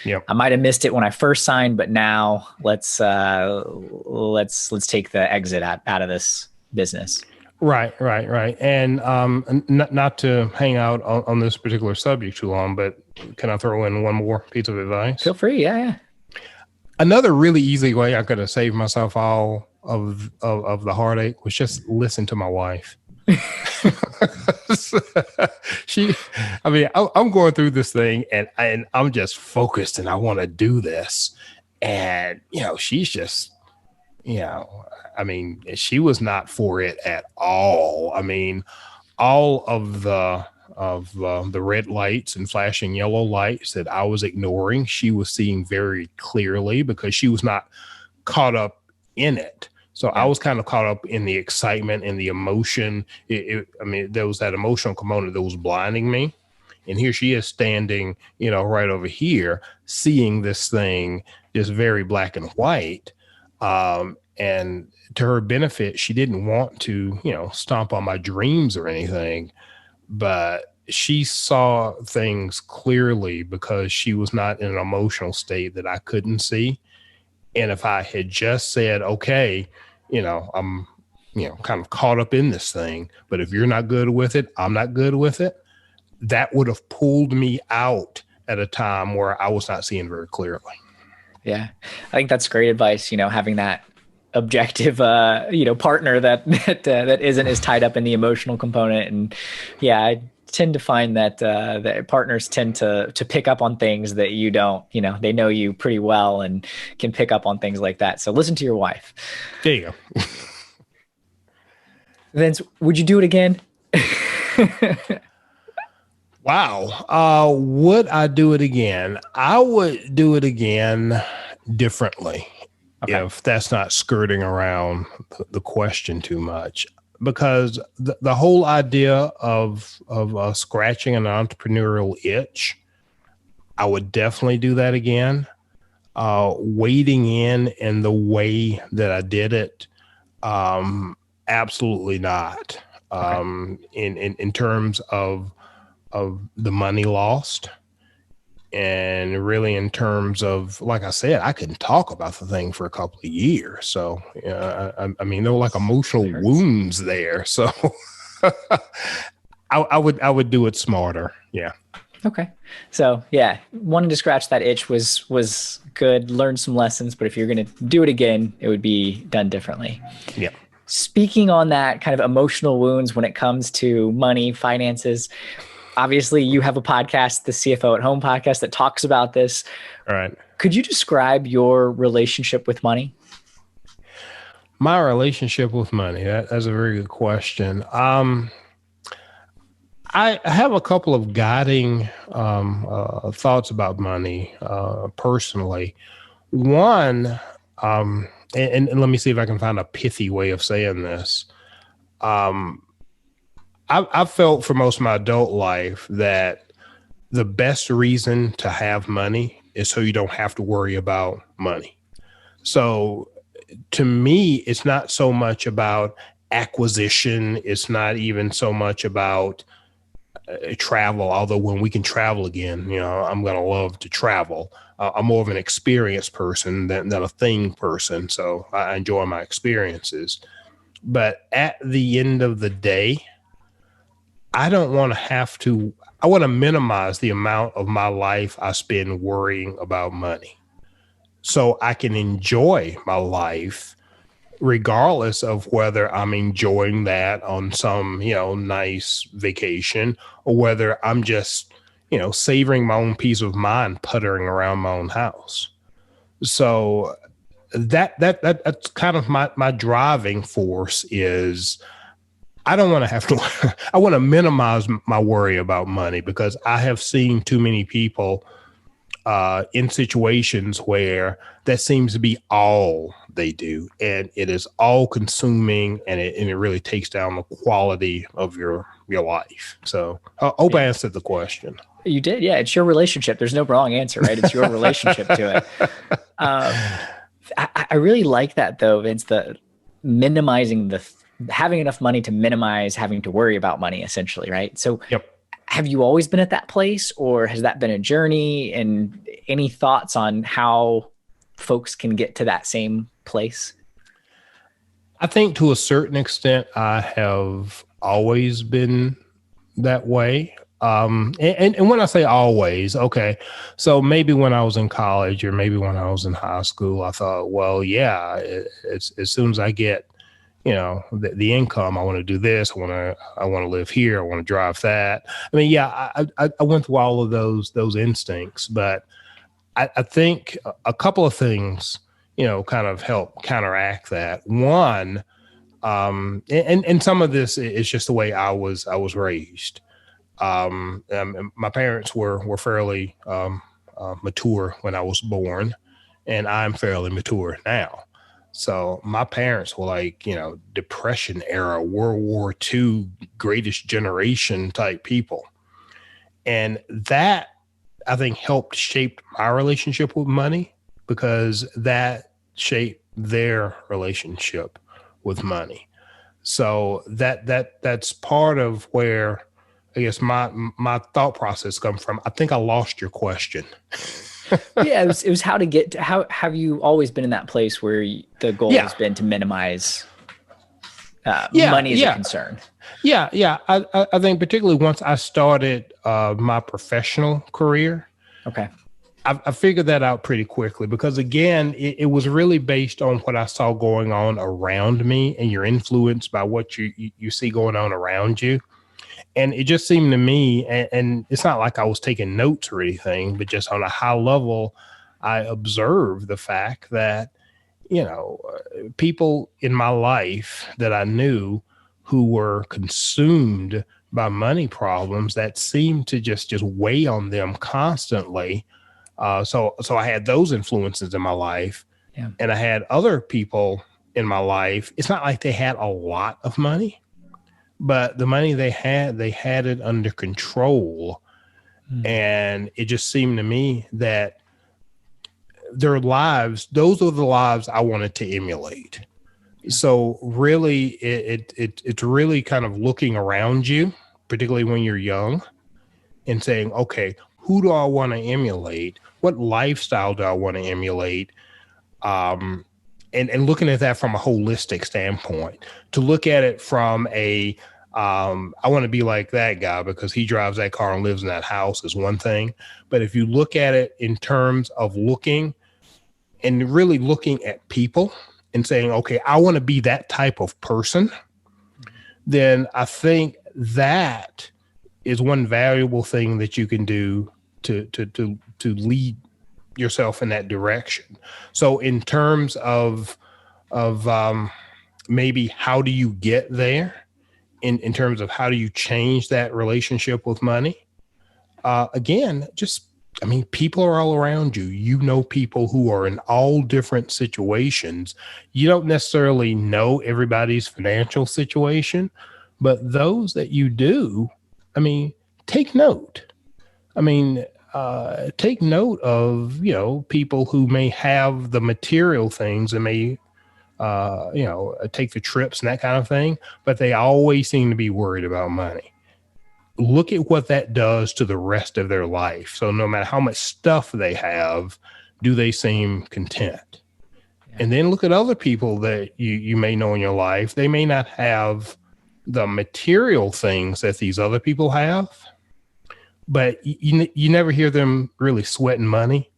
Yep. I might have missed it when I first signed, but now let's take the exit out of this business. Right. And not to hang out on this particular subject too long, but can I throw in one more piece of advice? Feel free. Yeah. Another really easy way I could have saved myself all of the heartache was just listen to my wife. I'm going through this thing and I'm just focused and I want to do this. And, she's just, she was not for it at all. All of the red lights and flashing yellow lights that I was ignoring, she was seeing very clearly because she was not caught up in it. So I was kind of caught up in the excitement and the emotion. There was that emotional component that was blinding me. And here she is standing, right over here, seeing this thing just very black and white. And to her benefit, she didn't want to, stomp on my dreams or anything, but she saw things clearly because she was not in an emotional state that I couldn't see. And if I had just said, okay, I'm, kind of caught up in this thing, but if you're not good with it, I'm not good with it, that would have pulled me out at a time where I was not seeing very clearly. Yeah. I think that's great advice, having that objective, partner that isn't as tied up in the emotional component. And yeah, I tend to find that that partners tend to pick up on things that you don't, they know you pretty well and can pick up on things like that. So listen to your wife. There you go. Vince, would you do it again? Wow. Would I do it again? I would do it again differently. Okay. If that's not skirting around the question too much. Because the whole idea of scratching an entrepreneurial itch, I would definitely do that again. Wading in the way that I did it, absolutely not. Okay. In terms of the money lost, and really in terms of, like I said, I couldn't talk about the thing for a couple of years. So, there were like emotional wounds there. So I would do it smarter. Yeah. Okay. So yeah, wanting to scratch that itch was good, learn some lessons, but if you're going to do it again, it would be done differently. Yeah. Speaking on that kind of emotional wounds when it comes to money, finances, obviously, you have a podcast, the Cfo Home Podcast, that talks about this. All right. Could you describe your relationship with money? My relationship with money, that's a very good question. I have a couple of guiding thoughts about money personally. One, and let me see if I can find a pithy way of saying this. I've felt for most of my adult life that the best reason to have money is so you don't have to worry about money. So to me, it's not so much about acquisition. It's not even so much about travel, although when we can travel again, I'm going to love to travel. I'm more of an experienced person than a thing person. So I enjoy my experiences. But at the end of the day, I don't want to I want to minimize the amount of my life I spend worrying about money so I can enjoy my life regardless of whether I'm enjoying that on some, nice vacation or whether I'm just, savoring my own peace of mind, puttering around my own house. So that's kind of my driving force is I don't want to have to, I want to minimize my worry about money because I have seen too many people in situations where that seems to be all they do. And it is all consuming and it really takes down the quality of your life. So I hope I answered the question. You did. Yeah. It's your relationship. There's no wrong answer, right? It's your relationship to it. I really like that though, Vince, the minimizing having enough money to minimize having to worry about money essentially. Right. So Yep. have you always been at that place, or has that been a journey? And any thoughts on how folks can get to that same place? I think to a certain extent, I have always been that way. And when I say always, okay, so maybe when I was in college or maybe when I was in high school, I thought, well, yeah, it's as soon as I get, the income, I want to do this. I want to live here. I want to drive that. I mean, yeah, I went through all of those instincts, but I think a couple of things, kind of help counteract that. One, and some of this is just the way I was raised. My parents were fairly mature when I was born, and I'm fairly mature now. So my parents were like, Depression era, World War II, greatest generation type people. And that, I think, helped shape my relationship with money, because that shaped their relationship with money. So that's part of where I guess my thought process comes from. I think I lost your question. Yeah, it was how to get to, how have you always been in that place where the goal has been to minimize money as a concern? Yeah. I think particularly once I started my professional career. Okay. I figured that out pretty quickly, because again, it was really based on what I saw going on around me, and you're influenced by what you see going on around you. And it just seemed to me, and it's not like I was taking notes or anything, but just on a high level, I observed the fact that, people in my life that I knew who were consumed by money problems that seemed to just weigh on them constantly. So I had those influences in my life, and I had other people in my life. It's not like they had a lot of money, but the money they had it under control. And it just seemed to me that their lives, those are the lives I wanted to emulate. So really, it's really kind of looking around you, particularly when you're young, and saying, okay, who do I want to emulate? What lifestyle do I want to emulate? And looking at that from a holistic standpoint. To look at it from I want to be like that guy because he drives that car and lives in that house is one thing. But if you look at it in terms of looking and really looking at people and saying, okay, I want to be that type of person, then I think that is one valuable thing that you can do to lead yourself in that direction. So in terms of maybe how do you get there, in terms of how do you change that relationship with money? Again, people are all around you. You know people who are in all different situations. You don't necessarily know everybody's financial situation, but those that you do, take note. Take note of, people who may have the material things and may, take the trips and that kind of thing, but they always seem to be worried about money. Look at what that does to the rest of their life. So no matter how much stuff they have, do they seem content? Yeah. And then look at other people that you may know in your life. They may not have the material things that these other people have, but you never hear them really sweating money.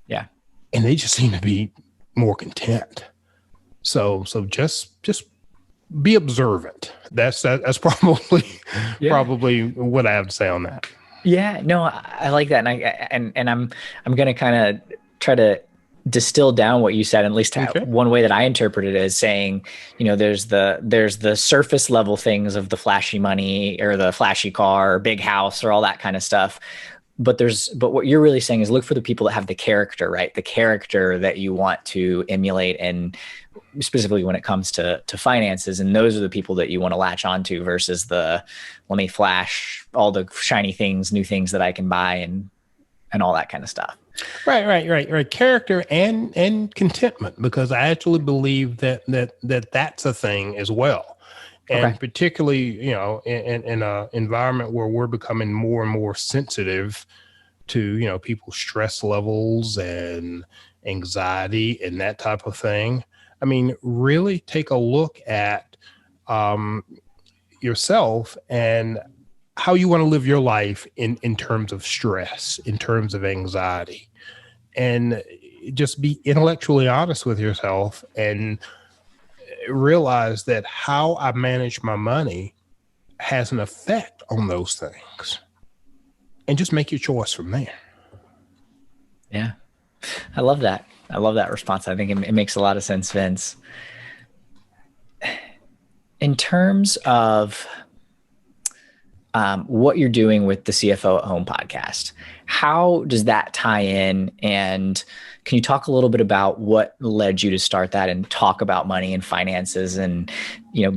Yeah. And they just seem to be more content. So just be observant. That's probably what I have to say on that. Yeah, no, I like that. And I'm going to kind of try to distill down what you said, at least one way that I interpret it as saying, there's the surface level things of the flashy money or the flashy car or big house or all that kind of stuff. But what you're really saying is look for the people that have the character, right? The character that you want to emulate and specifically when it comes to finances. And those are the people that you want to latch onto versus the, let me flash all the shiny things, new things that I can buy and all that kind of stuff. Right. Character and contentment, because I actually believe that's a thing as well. And particularly, in an environment where we're becoming more and more sensitive to, people's stress levels and anxiety and that type of thing. I mean, really take a look at yourself and how you want to live your life in terms of stress, in terms of anxiety, and just be intellectually honest with yourself and realize that how I manage my money has an effect on those things, and just make your choice from there. Yeah. I love that. I love that response. I think it makes a lot of sense, Vince. In terms of what you're doing with the Cfo Home Podcast, how does that tie in? And can you talk a little bit about what led you to start that and talk about money and finances and,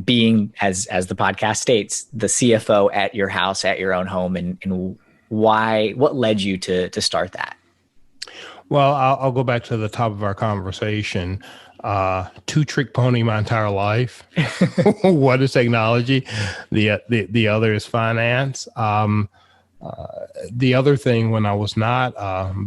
being, as the podcast states, the CFO at your house, at your own home, and what led you to start that? Well, I'll go back to the top of our conversation. Two-trick pony my entire life. One is technology. The other is finance. The other thing, when I was not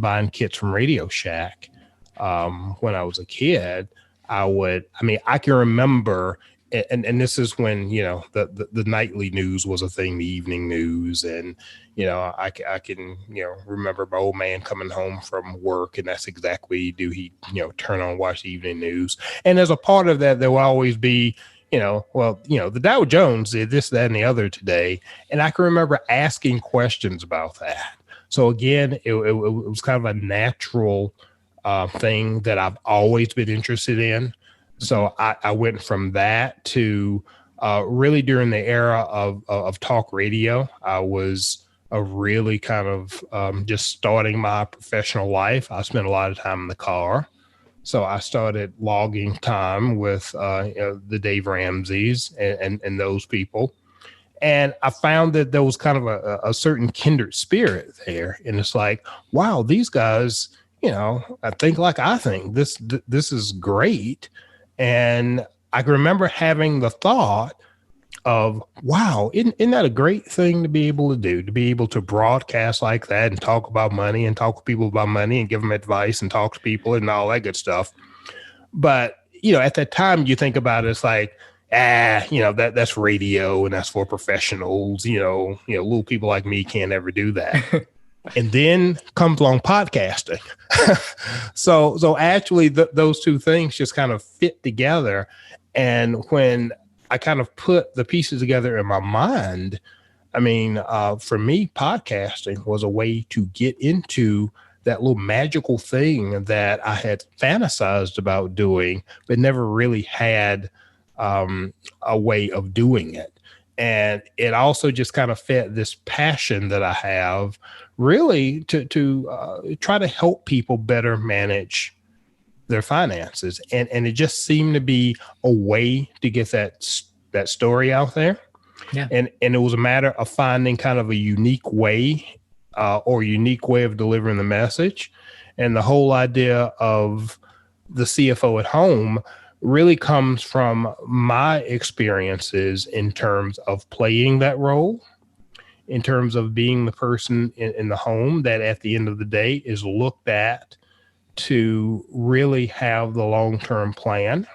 buying kits from Radio Shack, when I was a kid, I can remember, and this is when, the nightly news was a thing, the evening news. And, I can, remember my old man coming home from work, and that's exactly what he'd do. He'd, turn on, watch the evening news. And as a part of that, there will always be, the Dow Jones did this, that, and the other today. And I can remember asking questions about that. So again, it was kind of a natural thing that I've always been interested in. So I went from that to really during the era of talk radio. I was really kind of just starting my professional life. I spent a lot of time in the car. So I started logging time with the Dave Ramseys and those people. And I found that there was kind of a certain kindred spirit there. And it's like, wow, these guys, I think like I think. This is great. And I can remember having the thought of, wow, isn't that a great thing to be able to do, to be able to broadcast like that and talk about money and talk to people about money and give them advice and talk to people and all that good stuff. But, at that time you think about it, it's like, that's radio and that's for professionals, little people like me can't ever do that. And then comes along podcasting. So actually those two things just kind of fit together. And when I kind of put the pieces together in my mind, for me, podcasting was a way to get into that little magical thing that I had fantasized about doing, but never really had a way of doing it. And it also just kind of fit this passion that I have really to try to help people better manage their finances. And it just seemed to be a way to get that story out there. Yeah. And it was a matter of finding kind of a unique way of delivering the message. And the whole idea of the CFO at home really comes from my experiences in terms of playing that role, in terms of being the person in the home that at the end of the day is looked at to really have the long-term plan.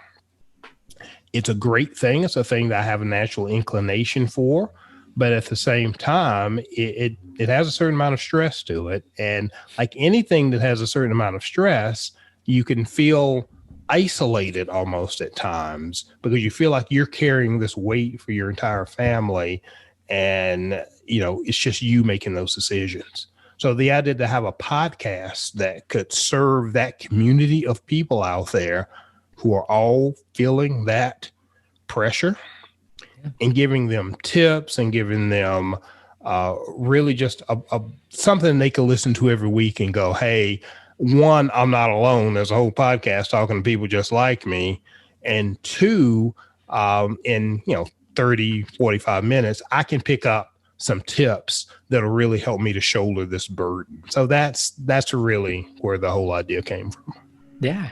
It's a great thing. It's a thing that I have a natural inclination for, but at the same time, it has a certain amount of stress to it. And like anything that has a certain amount of stress, you can feel isolated almost at times because you feel like you're carrying this weight for your entire family. And, it's just you making those decisions. So the idea to have a podcast that could serve that community of people out there who are all feeling that pressure and giving them tips and giving them really just something they can listen to every week and go, hey, one, I'm not alone. There's a whole podcast talking to people just like me. And two, in 30, 45 minutes, I can pick up some tips that'll really help me to shoulder this burden. So that's really where the whole idea came from. Yeah,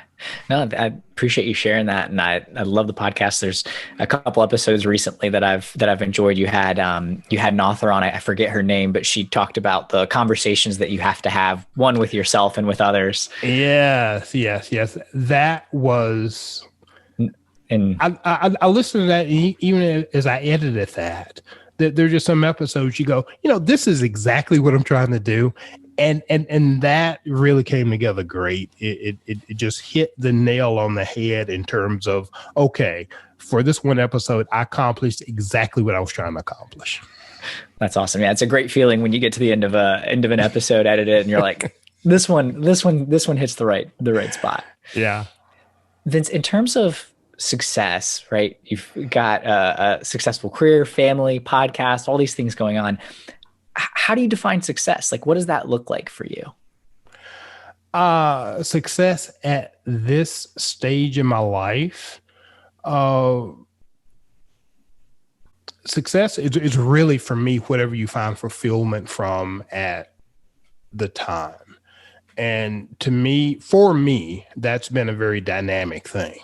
no, I appreciate you sharing that. And I love the podcast. There's a couple episodes recently that I've enjoyed. You had an author on, I forget her name, but she talked about the conversations that you have to have, one with yourself and with others. Yes. That was, and I listened to that even as I edited that. There's just some episodes you go, this is exactly what I'm trying to do. And that really came together great. It just hit the nail on the head in terms of, okay, for this one episode, I accomplished exactly what I was trying to accomplish. That's awesome. Yeah, it's a great feeling when you get to the end of an episode, edit it, and you're like, this one hits the right spot. Yeah. Vince, in terms of success, right? You've got a successful career, family, podcast, all these things going on. How do you define success? Like, what does that look like for you? Success at this stage in my life, success is really, for me, whatever you find fulfillment from at the time. And for me, that's been a very dynamic thing.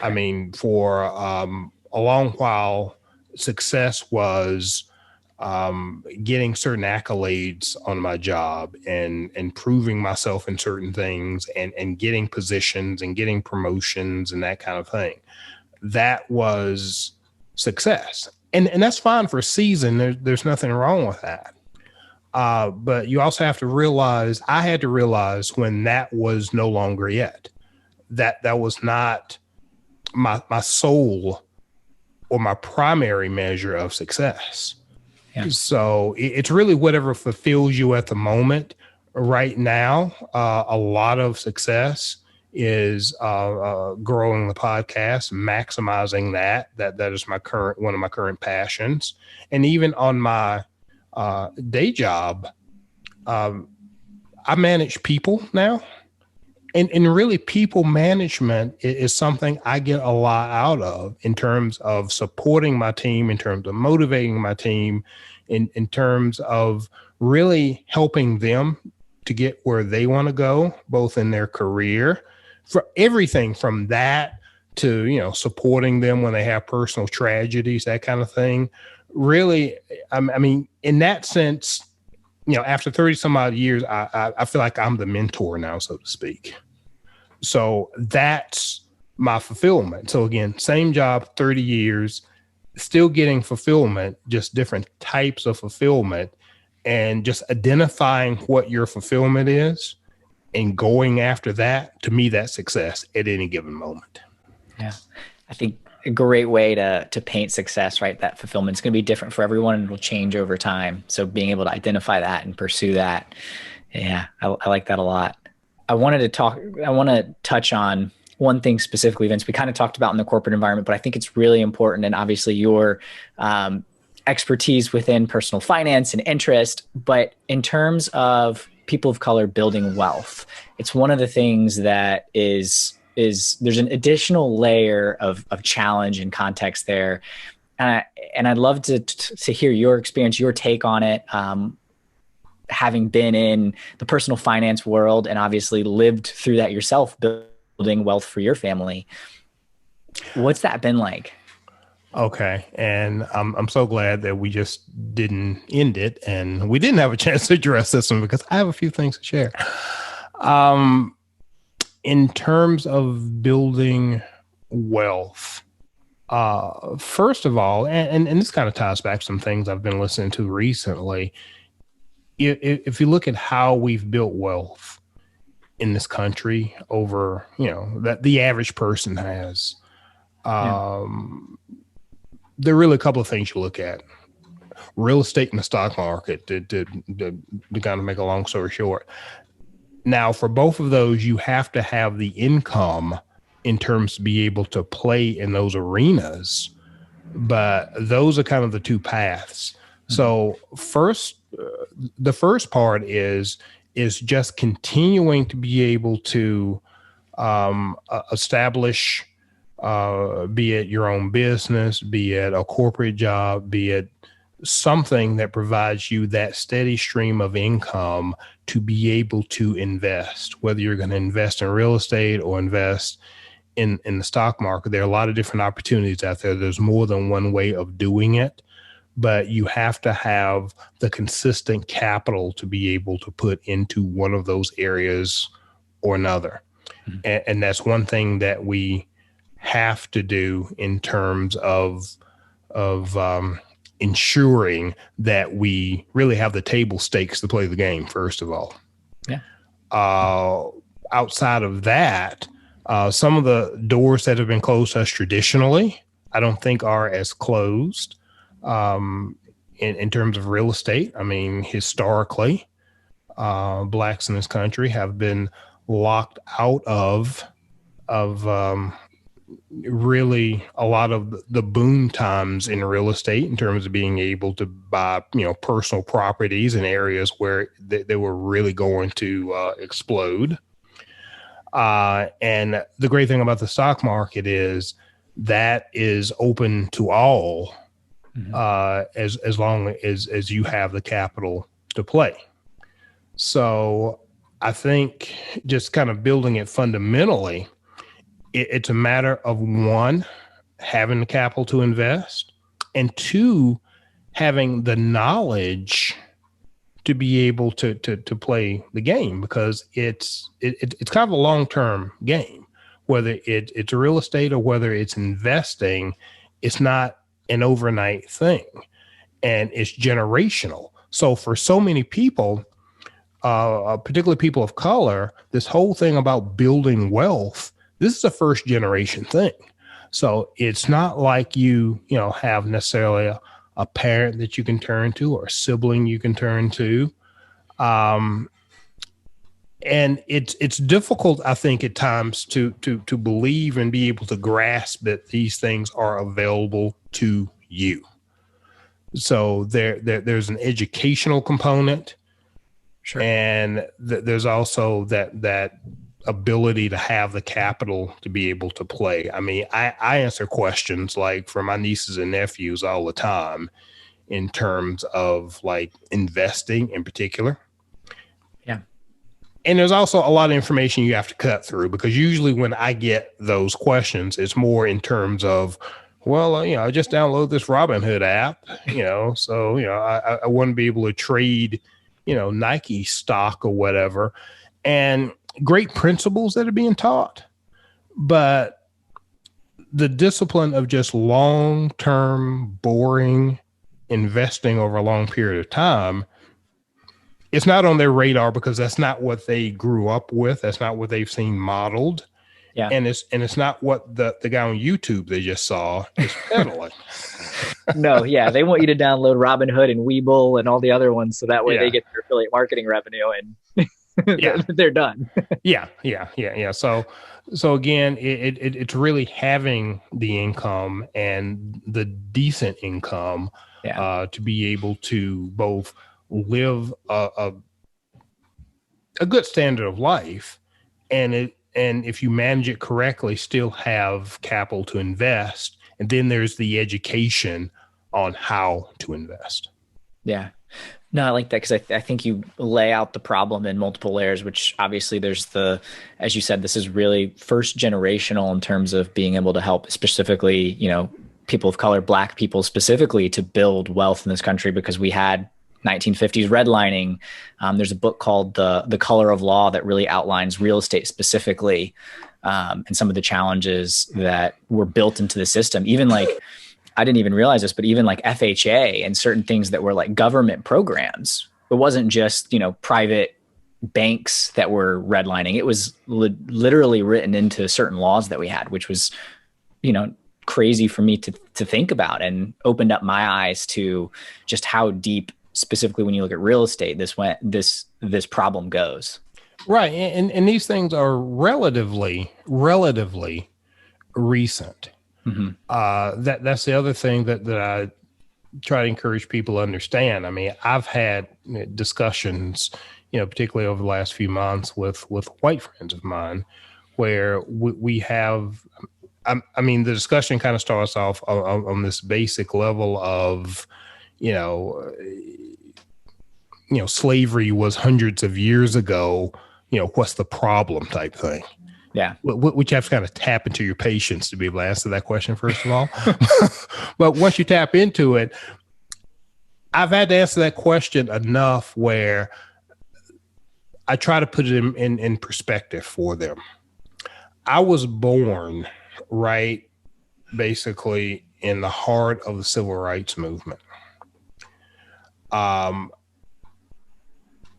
Okay. I mean, for a long while, success was getting certain accolades on my job and proving myself in certain things and getting positions and getting promotions and that kind of thing. That was success. And that's fine for a season. There's nothing wrong with that. But you also have to realize, I had to realize when that was no longer it, that was not my sole or my primary measure of success. Yeah. So it's really whatever fulfills you at the moment. Right now, a lot of success is growing the podcast, maximizing that is one of my current passions. And even on my day job, I manage people now. And really, people management is something I get a lot out of in terms of supporting my team, in terms of motivating my team, in terms of really helping them to get where they want to go, both in their career, for everything from that to, supporting them when they have personal tragedies, that kind of thing. Really, I mean, in that sense, after 30 some odd years, I feel like I'm the mentor now, so to speak. So that's my fulfillment. So again, same job, 30 years, still getting fulfillment, just different types of fulfillment, and just identifying what your fulfillment is and going after that. To me, that's success at any given moment. Yeah. I think a great way to paint success, right? That fulfillment's going to be different for everyone and it'll change over time. So being able to identify that and pursue that. Yeah. I like that a lot. I want to touch on one thing specifically, Vince. We kind of talked about in the corporate environment, but I think it's really important. And obviously your expertise within personal finance and interest, but in terms of people of color building wealth, it's one of the things that is there's an additional layer of challenge and context there. And I'd love to hear your experience, your take on it. Having been in the personal finance world and obviously lived through that yourself, building wealth for your family. What's that been like? Okay. And I'm so glad that we just didn't end it and we didn't have a chance to address this one because I have a few things to share. In terms of building wealth, first of all, and this kind of ties back to some things I've been listening to recently. If you look at how we've built wealth in this country over, that the average person has, there are really a couple of things you look at. Real estate and the stock market, to kind of make a long story short. Now, for both of those, you have to have the income in terms to be able to play in those arenas. But those are kind of the two paths. So the first part is just continuing to be able to establish be it your own business, be it a corporate job, be it something that provides you that steady stream of income to be able to invest, whether you're going to invest in real estate or invest in the stock market. There are a lot of different opportunities out there. There's more than one way of doing it, but you have to have the consistent capital to be able to put into one of those areas or another. Mm-hmm. And that's one thing that we have to do in terms of ensuring that we really have the table stakes to play the game, first of all. Yeah. Outside of that, some of the doors that have been closed to us traditionally, I don't think are as closed in terms of real estate. I mean, historically, Blacks in this country have been locked out of really a lot of the boom times in real estate in terms of being able to buy, personal properties in areas where they were really going to explode. And the great thing about the stock market is that is open to all, mm-hmm. As long as you have the capital to play. So I think just kind of building it fundamentally, it's a matter of one, having the capital to invest, and two, having the knowledge to be able to play the game, because it's kind of a long-term game. Whether it's real estate or whether it's investing, it's not an overnight thing, and it's generational. So for so many people, particularly people of color, this whole thing about building wealth, this is a first generation thing. So it's not like you have necessarily a parent that you can turn to or a sibling you can turn to. And it's difficult, I think, at times to believe and be able to grasp that these things are available to you. So there's an educational component. Sure. And there's also that ability to have the capital to be able to play. I mean, I answer questions like for my nieces and nephews all the time in terms of like investing in particular. Yeah. And there's also a lot of information you have to cut through, because usually when I get those questions, it's more in terms of, well, I just download this Robinhood app, so, I want to be able to trade, Nike stock or whatever. And great principles that are being taught, but the discipline of just long-term, boring investing over a long period of time, it's not on their radar because that's not what they grew up with. That's not what they've seen modeled. Yeah. And it's not what the guy on YouTube they just saw is peddling. No, yeah. They want you to download Robinhood and Webull and all the other ones, so that way they get their affiliate marketing revenue and they're done. Yeah. So again, it's really having the income and the decent income to be able to both live a good standard of life, and if you manage it correctly, still have capital to invest. And then there's the education on how to invest. Yeah. No, I like that, because I think you lay out the problem in multiple layers, which obviously there's as you said, this is really first generational in terms of being able to help specifically, people of color, Black people specifically, to build wealth in this country, because we had 1950s redlining. There's a book called The Color of Law that really outlines real estate specifically, and some of the challenges that were built into the system. Even like, I didn't even realize this, but even like FHA and certain things that were like government programs. It wasn't just, private banks that were redlining. It was literally written into certain laws that we had, which was, crazy for me to think about, and opened up my eyes to just how deep, specifically when you look at real estate, this problem goes. Right. And these things are relatively recent. Mm-hmm. That's the other thing that I try to encourage people to understand. I mean, I've had discussions, particularly over the last few months with white friends of mine, where we have, I mean, the discussion kind of starts off on this basic level of, slavery was hundreds of years ago. What's the problem type thing? Yeah. Which you have to kind of tap into your patience to be able to answer that question, first of all. But once you tap into it, I've had to answer that question enough where I try to put it in perspective for them. I was born right basically in the heart of the civil rights movement. I'm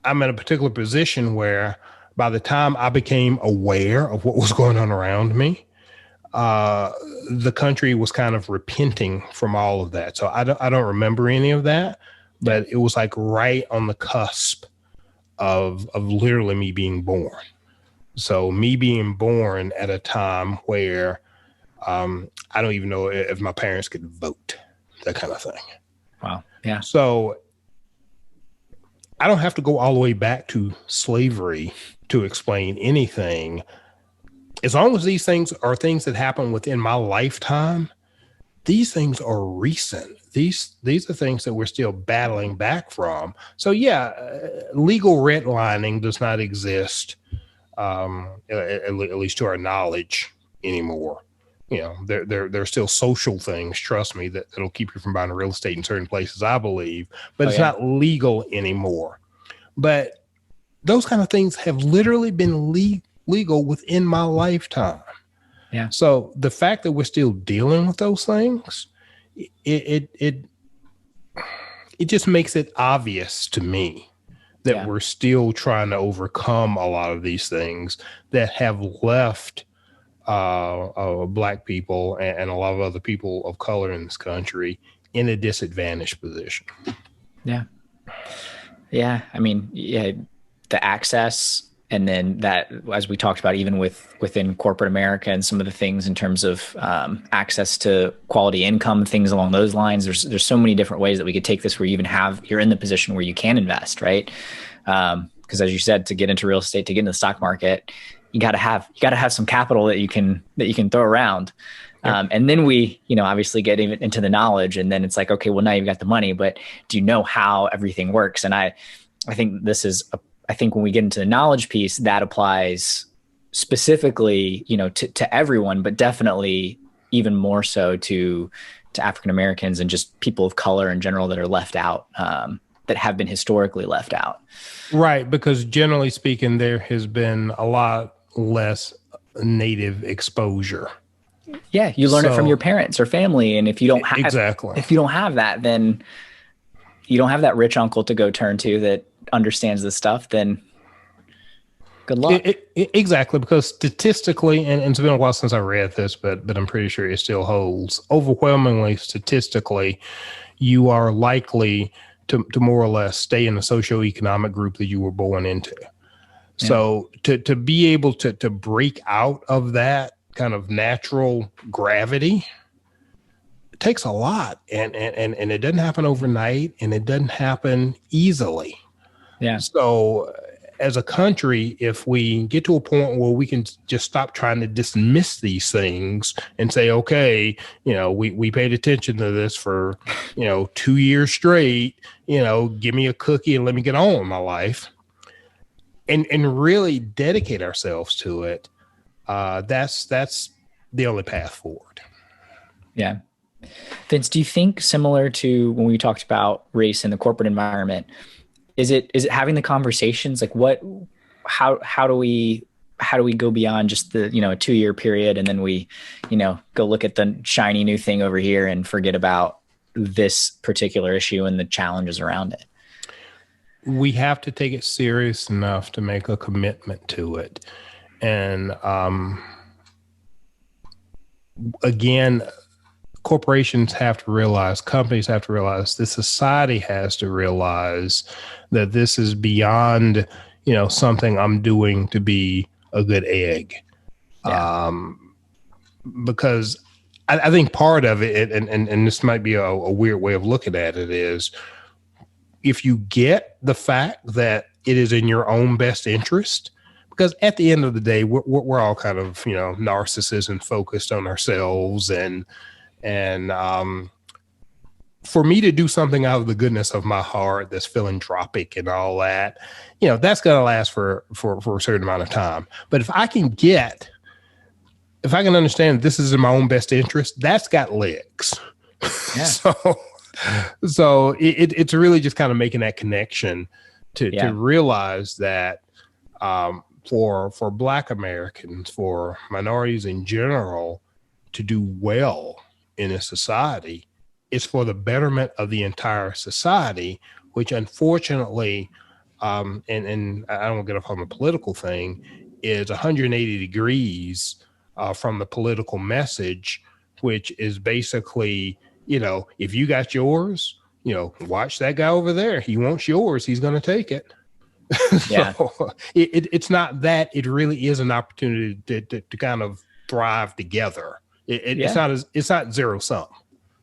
in a particular position where by the time I became aware of what was going on around me, the country was kind of repenting from all of that. So I don't remember any of that, but it was like right on the cusp of literally me being born. So me being born at a time where I don't even know if my parents could vote, that kind of thing. Wow. Yeah. So I don't have to go all the way back to slavery to explain anything. As long as these things are things that happen within my lifetime, these things are recent. These are things that we're still battling back from. So yeah, legal redlining does not exist, at least to our knowledge anymore. There are still social things, trust me, that'll keep you from buying real estate in certain places, I believe, but it's not legal anymore. But those kind of things have literally been legal within my lifetime. Yeah. So the fact that we're still dealing with those things, it just makes it obvious to me that we're still trying to overcome a lot of these things that have left Black people and a lot of other people of color in this country in a disadvantaged position. Yeah. Yeah. I mean, the access, and then that, as we talked about, even within corporate America and some of the things in terms of access to quality income, things along those lines, there's so many different ways that we could take this where you're in the position where you can invest, right? Because as you said, to get into real estate, to get into the stock market, you got to have some capital that you can throw around. And then we, obviously get into the knowledge, and then it's like, okay, well, now you've got the money, but do you know how everything works? And I think I think when we get into the knowledge piece, that applies specifically, to everyone, but definitely even more so to African Americans and just people of color in general that are left out, that have been historically left out. Right, because generally speaking, there has been a lot less native exposure. Yeah, you learn it from your parents or family, and if you don't if you don't have that, then you don't have that rich uncle to go turn to that understands this stuff. Then good luck. Exactly, because statistically, and it's been a while since I read this, but I'm pretty sure it still holds. Overwhelmingly, statistically, you are likely to more or less stay in the socioeconomic group that you were born into. Yeah. So to be able to break out of that kind of natural gravity, it takes a lot, and it doesn't happen overnight, and it doesn't happen easily. Yeah. So as a country, if we get to a point where we can just stop trying to dismiss these things and say, okay, we paid attention to this for, 2 years straight, give me a cookie and let me get on with my life, and really dedicate ourselves to it. That's the only path forward. Yeah. Vince, do you think, similar to when we talked about race in the corporate environment, is it having the conversations, like how do we go beyond just the, a 2-year period, and then we, go look at the shiny new thing over here and forget about this particular issue and the challenges around it? We have to take it serious enough to make a commitment to it. And again, corporations have to realize, companies have to realize, the society has to realize that this is beyond, something I'm doing to be a good egg. Yeah. Because I think part of it, and this might be a weird way of looking at it, is if you get the fact that it is in your own best interest, because at the end of the day, we're all kind of, narcissists and focused on ourselves. And for me to do something out of the goodness of my heart that's philanthropic and all that, that's going to last for a certain amount of time. But if I can understand this is in my own best interest, that's got legs. Yeah. So it's really just kind of making that connection to realize that for Black Americans, for minorities in general, to do well in a society, it's for the betterment of the entire society, which unfortunately, and I don't get off on the political thing, is 180 degrees from the political message, which is basically, if you got yours, watch that guy over there. He wants yours. He's going to take it. Yeah. So it's not that. It really is an opportunity to kind of thrive together. It's not zero sum.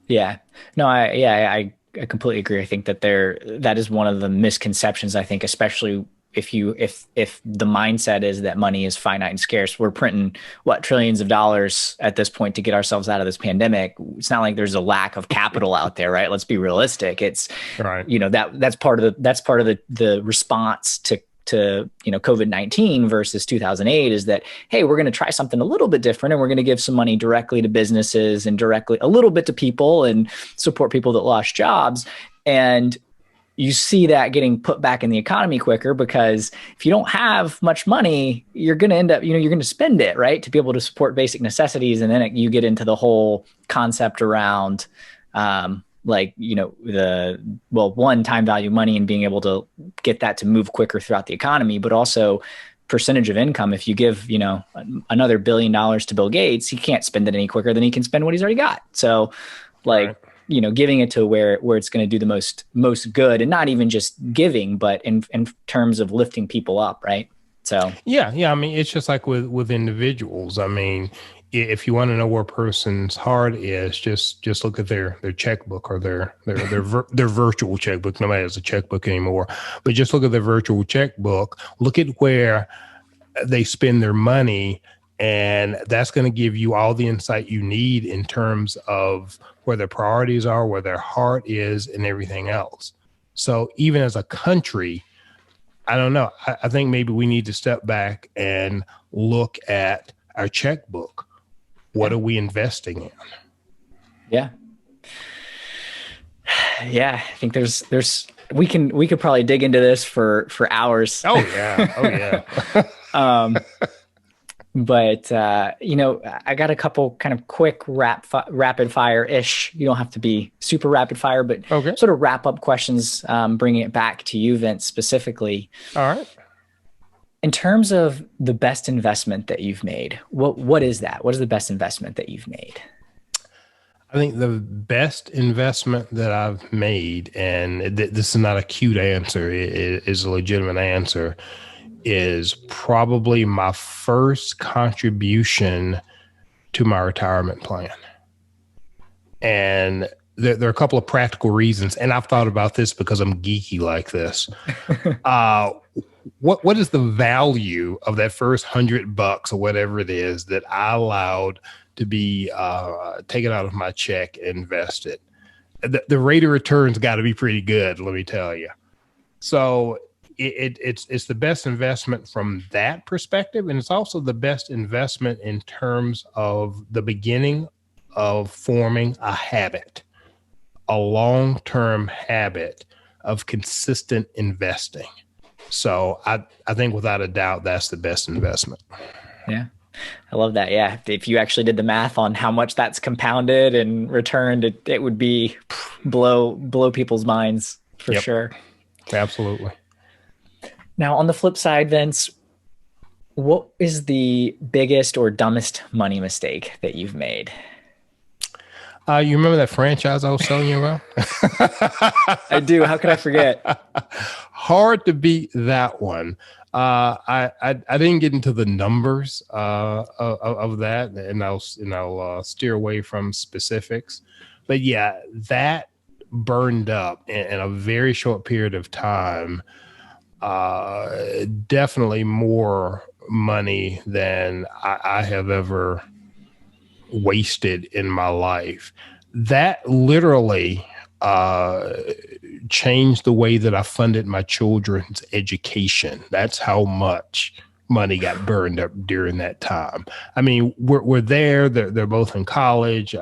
Yeah. No, I completely agree. I think that that is one of the misconceptions, I think, especially if the mindset is that money is finite and scarce. We're printing trillions of dollars at this point to get ourselves out of this pandemic. It's not like there's a lack of capital out there, right? Let's be realistic. It's right. That's part of the response to COVID-19 versus 2008 is that, hey, we're going to try something a little bit different, and we're going to give some money directly to businesses and directly a little bit to people and support people that lost jobs. And you see that getting put back in the economy quicker, because if you don't have much money, you're going to end up, you're going to spend it, right, to be able to support basic necessities. And then you get into the whole concept around time value money and being able to get that to move quicker throughout the economy, but also percentage of income. If you give, another $1 billion to Bill Gates, he can't spend it any quicker than he can spend what he's already got. So right. Giving it to where it's going to do the most good, and not even just giving, but in terms of lifting people up. Right. So, yeah. I mean, it's just like with individuals. I mean, if you want to know where a person's heart is, just look at their checkbook or their virtual checkbook. Nobody has a checkbook anymore, but just look at their virtual checkbook. Look at where they spend their money, and that's going to give you all the insight you need in terms of where their priorities are, where their heart is, and everything else. So even as a country, I don't know. I think maybe we need to step back and look at our checkbook. What are we investing in? Yeah. Yeah. I think we could probably dig into this for hours. Oh yeah. But I got a couple kind of quick rapid fire ish. You don't have to be super rapid fire, but sort of wrap up questions, bringing it back to you, Vince, specifically. All right. In terms of the best investment that you've made, what is that? What is the best investment that you've made? I think the best investment that I've made, and this is not a cute answer, it is a legitimate answer, is probably my first contribution to my retirement plan. And there are a couple of practical reasons, and I've thought about this because I'm geeky like this. What is the value of that first $100 or whatever it is that I allowed to be taken out of my check and invested? The rate of return's got to be pretty good, let me tell you. So it's the best investment from that perspective, and it's also the best investment in terms of the beginning of forming a habit, a long-term habit of consistent investing. So I think without a doubt, that's the best investment. Yeah. I love that. Yeah. If you actually did the math on how much that's compounded and returned, it would be blow people's minds for sure. Absolutely. Now on the flip side, Vince, what is the biggest or dumbest money mistake that you've made? You remember that franchise I was telling you about? I do. How could I forget? Hard to beat that one. I didn't get into the numbers of that, and I'll steer away from specifics. But yeah, that burned up in a very short period of time. Definitely more money than I have ever wasted in my life. That literally changed the way that I funded my children's education. That's how much money got burned up during that time. I mean, we're there. They're both in college.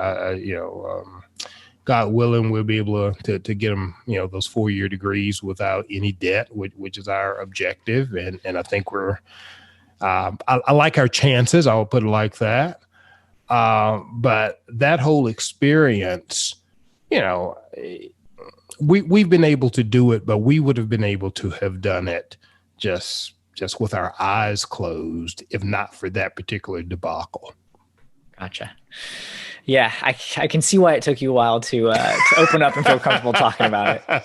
God willing, we'll be able to get them, those 4-year degrees without any debt, which is our objective. And I think I like our chances. I'll put it like that. But that whole experience, we've been able to do it, but we would have been able to have done it just with our eyes closed, if not for that particular debacle. Gotcha. Yeah, I can see why it took you a while to open up and feel comfortable talking about it.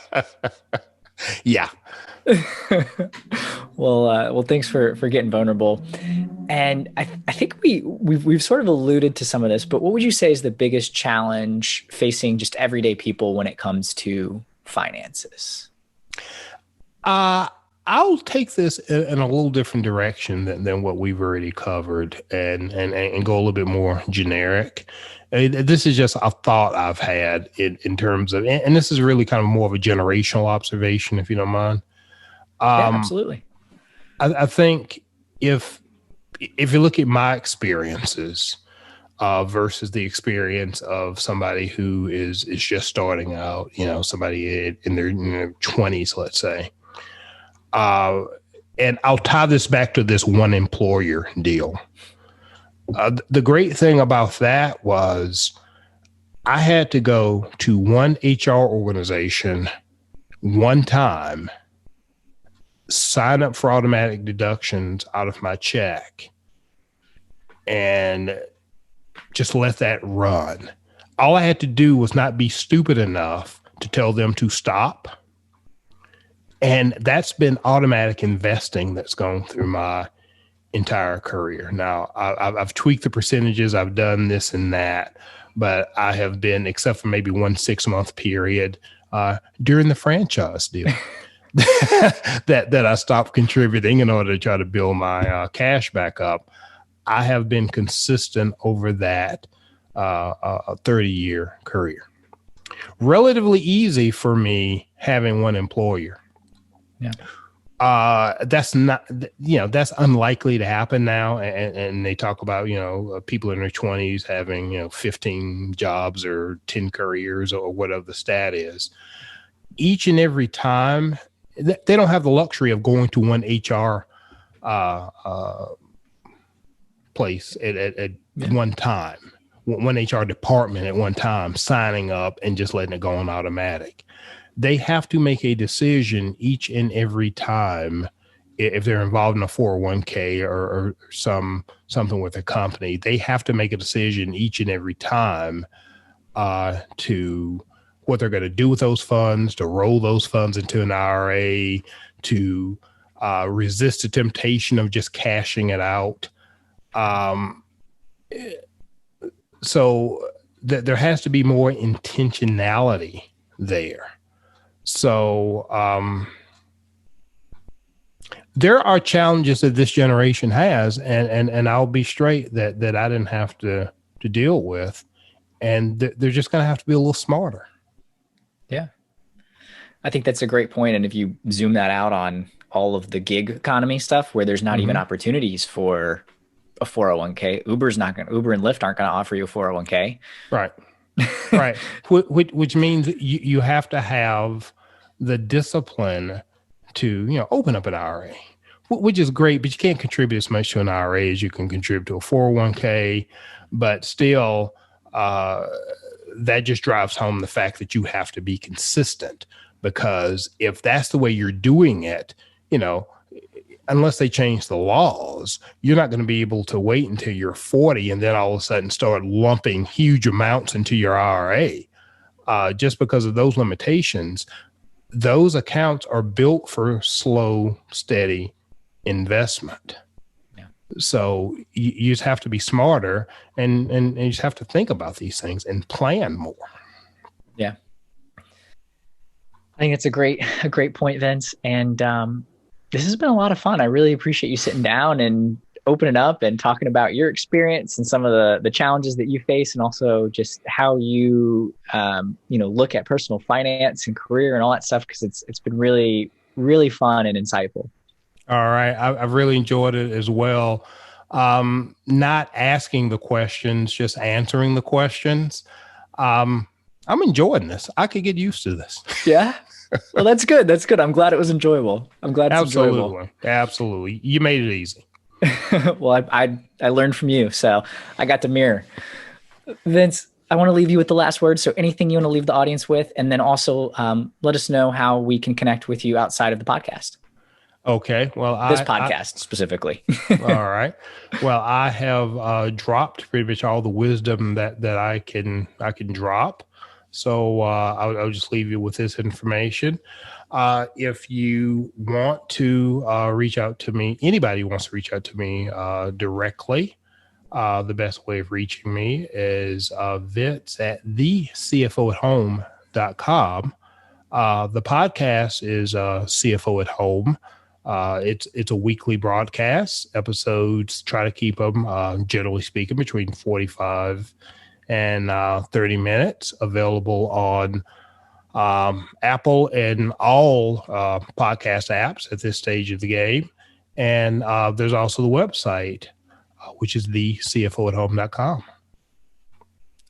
Yeah. Well, thanks for getting vulnerable. And I think we've sort of alluded to some of this, but what would you say is the biggest challenge facing just everyday people when it comes to finances? I'll take this in a little different direction than what we've already covered and go a little bit more generic. This is just a thought I've had in terms of, and this is really kind of more of a generational observation, if you don't mind. Yeah, absolutely. I think if you look at my experiences versus the experience of somebody who is just starting out, somebody in their 20s, let's say, and I'll tie this back to this one employer deal. The great thing about that was I had to go to one HR organization one time, sign up for automatic deductions out of my check, and just let that run. All I had to do was not be stupid enough to tell them to stop. And that's been automatic investing that's gone through my entire career. Now, I've tweaked the percentages. I've done this and that, but I have been, except for maybe 1 6-month period during the franchise deal, that I stopped contributing in order to try to build my cash back up. I have been consistent over that 30-year career. Relatively easy for me having one employer. Yeah. That's not, that's unlikely to happen now. And they talk about, people in their 20s having, 15 jobs or 10 careers or whatever the stat is. Each and every time, they don't have the luxury of going to one HR place at one time, one HR department at one time, signing up and just letting it go on automatic. They have to make a decision each and every time if they're involved in a 401k or something with a company. They have to make a decision each and every time to what they're going to do with those funds, to roll those funds into an IRA, to resist the temptation of just cashing it out. So there has to be more intentionality there. So there are challenges that this generation has, and I'll be straight that I didn't have to deal with, and they're just going to have to be a little smarter. Yeah, I think that's a great point. And if you zoom that out on all of the gig economy stuff, where there's not even opportunities for a 401k, Uber and Lyft aren't going to offer you a 401k. Right. Right. Which means you have to have the discipline to, open up an IRA, which is great, but you can't contribute as much to an IRA as you can contribute to a 401k. But still, that just drives home the fact that you have to be consistent, because if that's the way you're doing it, unless they change the laws, you're not going to be able to wait until you're 40 and then all of a sudden start lumping huge amounts into your IRA. Just because of those limitations, those accounts are built for slow, steady investment. Yeah. So you just have to be smarter and you just have to think about these things and plan more. Yeah. I think it's a great point, Vince. And, this has been a lot of fun. I really appreciate you sitting down and opening up and talking about your experience and some of the challenges that you face, and also just how you, look at personal finance and career and all that stuff. Cause it's been really, really fun and insightful. All right. I've really enjoyed it as well. Not asking the questions, just answering the questions. I'm enjoying this. I could get used to this. Yeah. Well, that's good. That's good. I'm glad it was enjoyable. I'm glad it's enjoyable. Absolutely. You made it easy. Well, I learned from you, so I got to mirror. Vince, I want to leave you with the last word. So anything you want to leave the audience with, and then also let us know how we can connect with you outside of the podcast. Okay. Well, this podcast specifically. All right. Well, I have dropped pretty much all the wisdom that I can drop. So I'll just leave you with this information. If you want to reach out to me, anybody who wants to reach out to me directly, the best way of reaching me is Vince at thecfohome.com. The podcast is CFO at Home. It's a weekly broadcast. Episodes, try to keep them, generally speaking, between 45 and 30 minutes, available on Apple and all podcast apps at this stage of the game. And there's also the website, which is thecfoathome.com.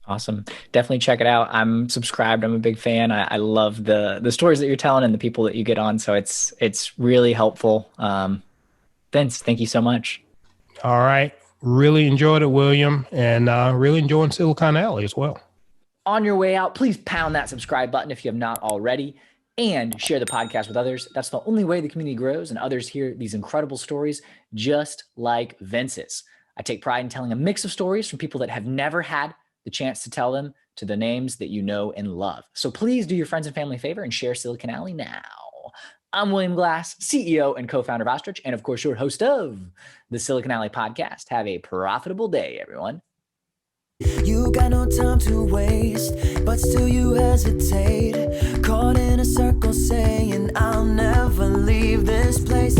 Awesome. Definitely check it out. I'm subscribed. I'm a big fan. I love the stories that you're telling and the people that you get on. So it's really helpful. Vince, thank you so much. All right. Really enjoyed it, William, and really enjoying Silicon Alley as well. On your way out, please pound that subscribe button if you have not already, and share the podcast with others. That's the only way the community grows and others hear these incredible stories just like Vince's. I take pride in telling a mix of stories from people that have never had the chance to tell them, to the names that you know and love. So please do your friends and family a favor and share Silicon Alley now. I'm William Glass, CEO and co-founder of Ostrich, and of course, your host of the Silicon Alley Podcast. Have a profitable day, everyone. You got no time to waste, but still you hesitate. Caught in a circle saying, I'll never leave this place.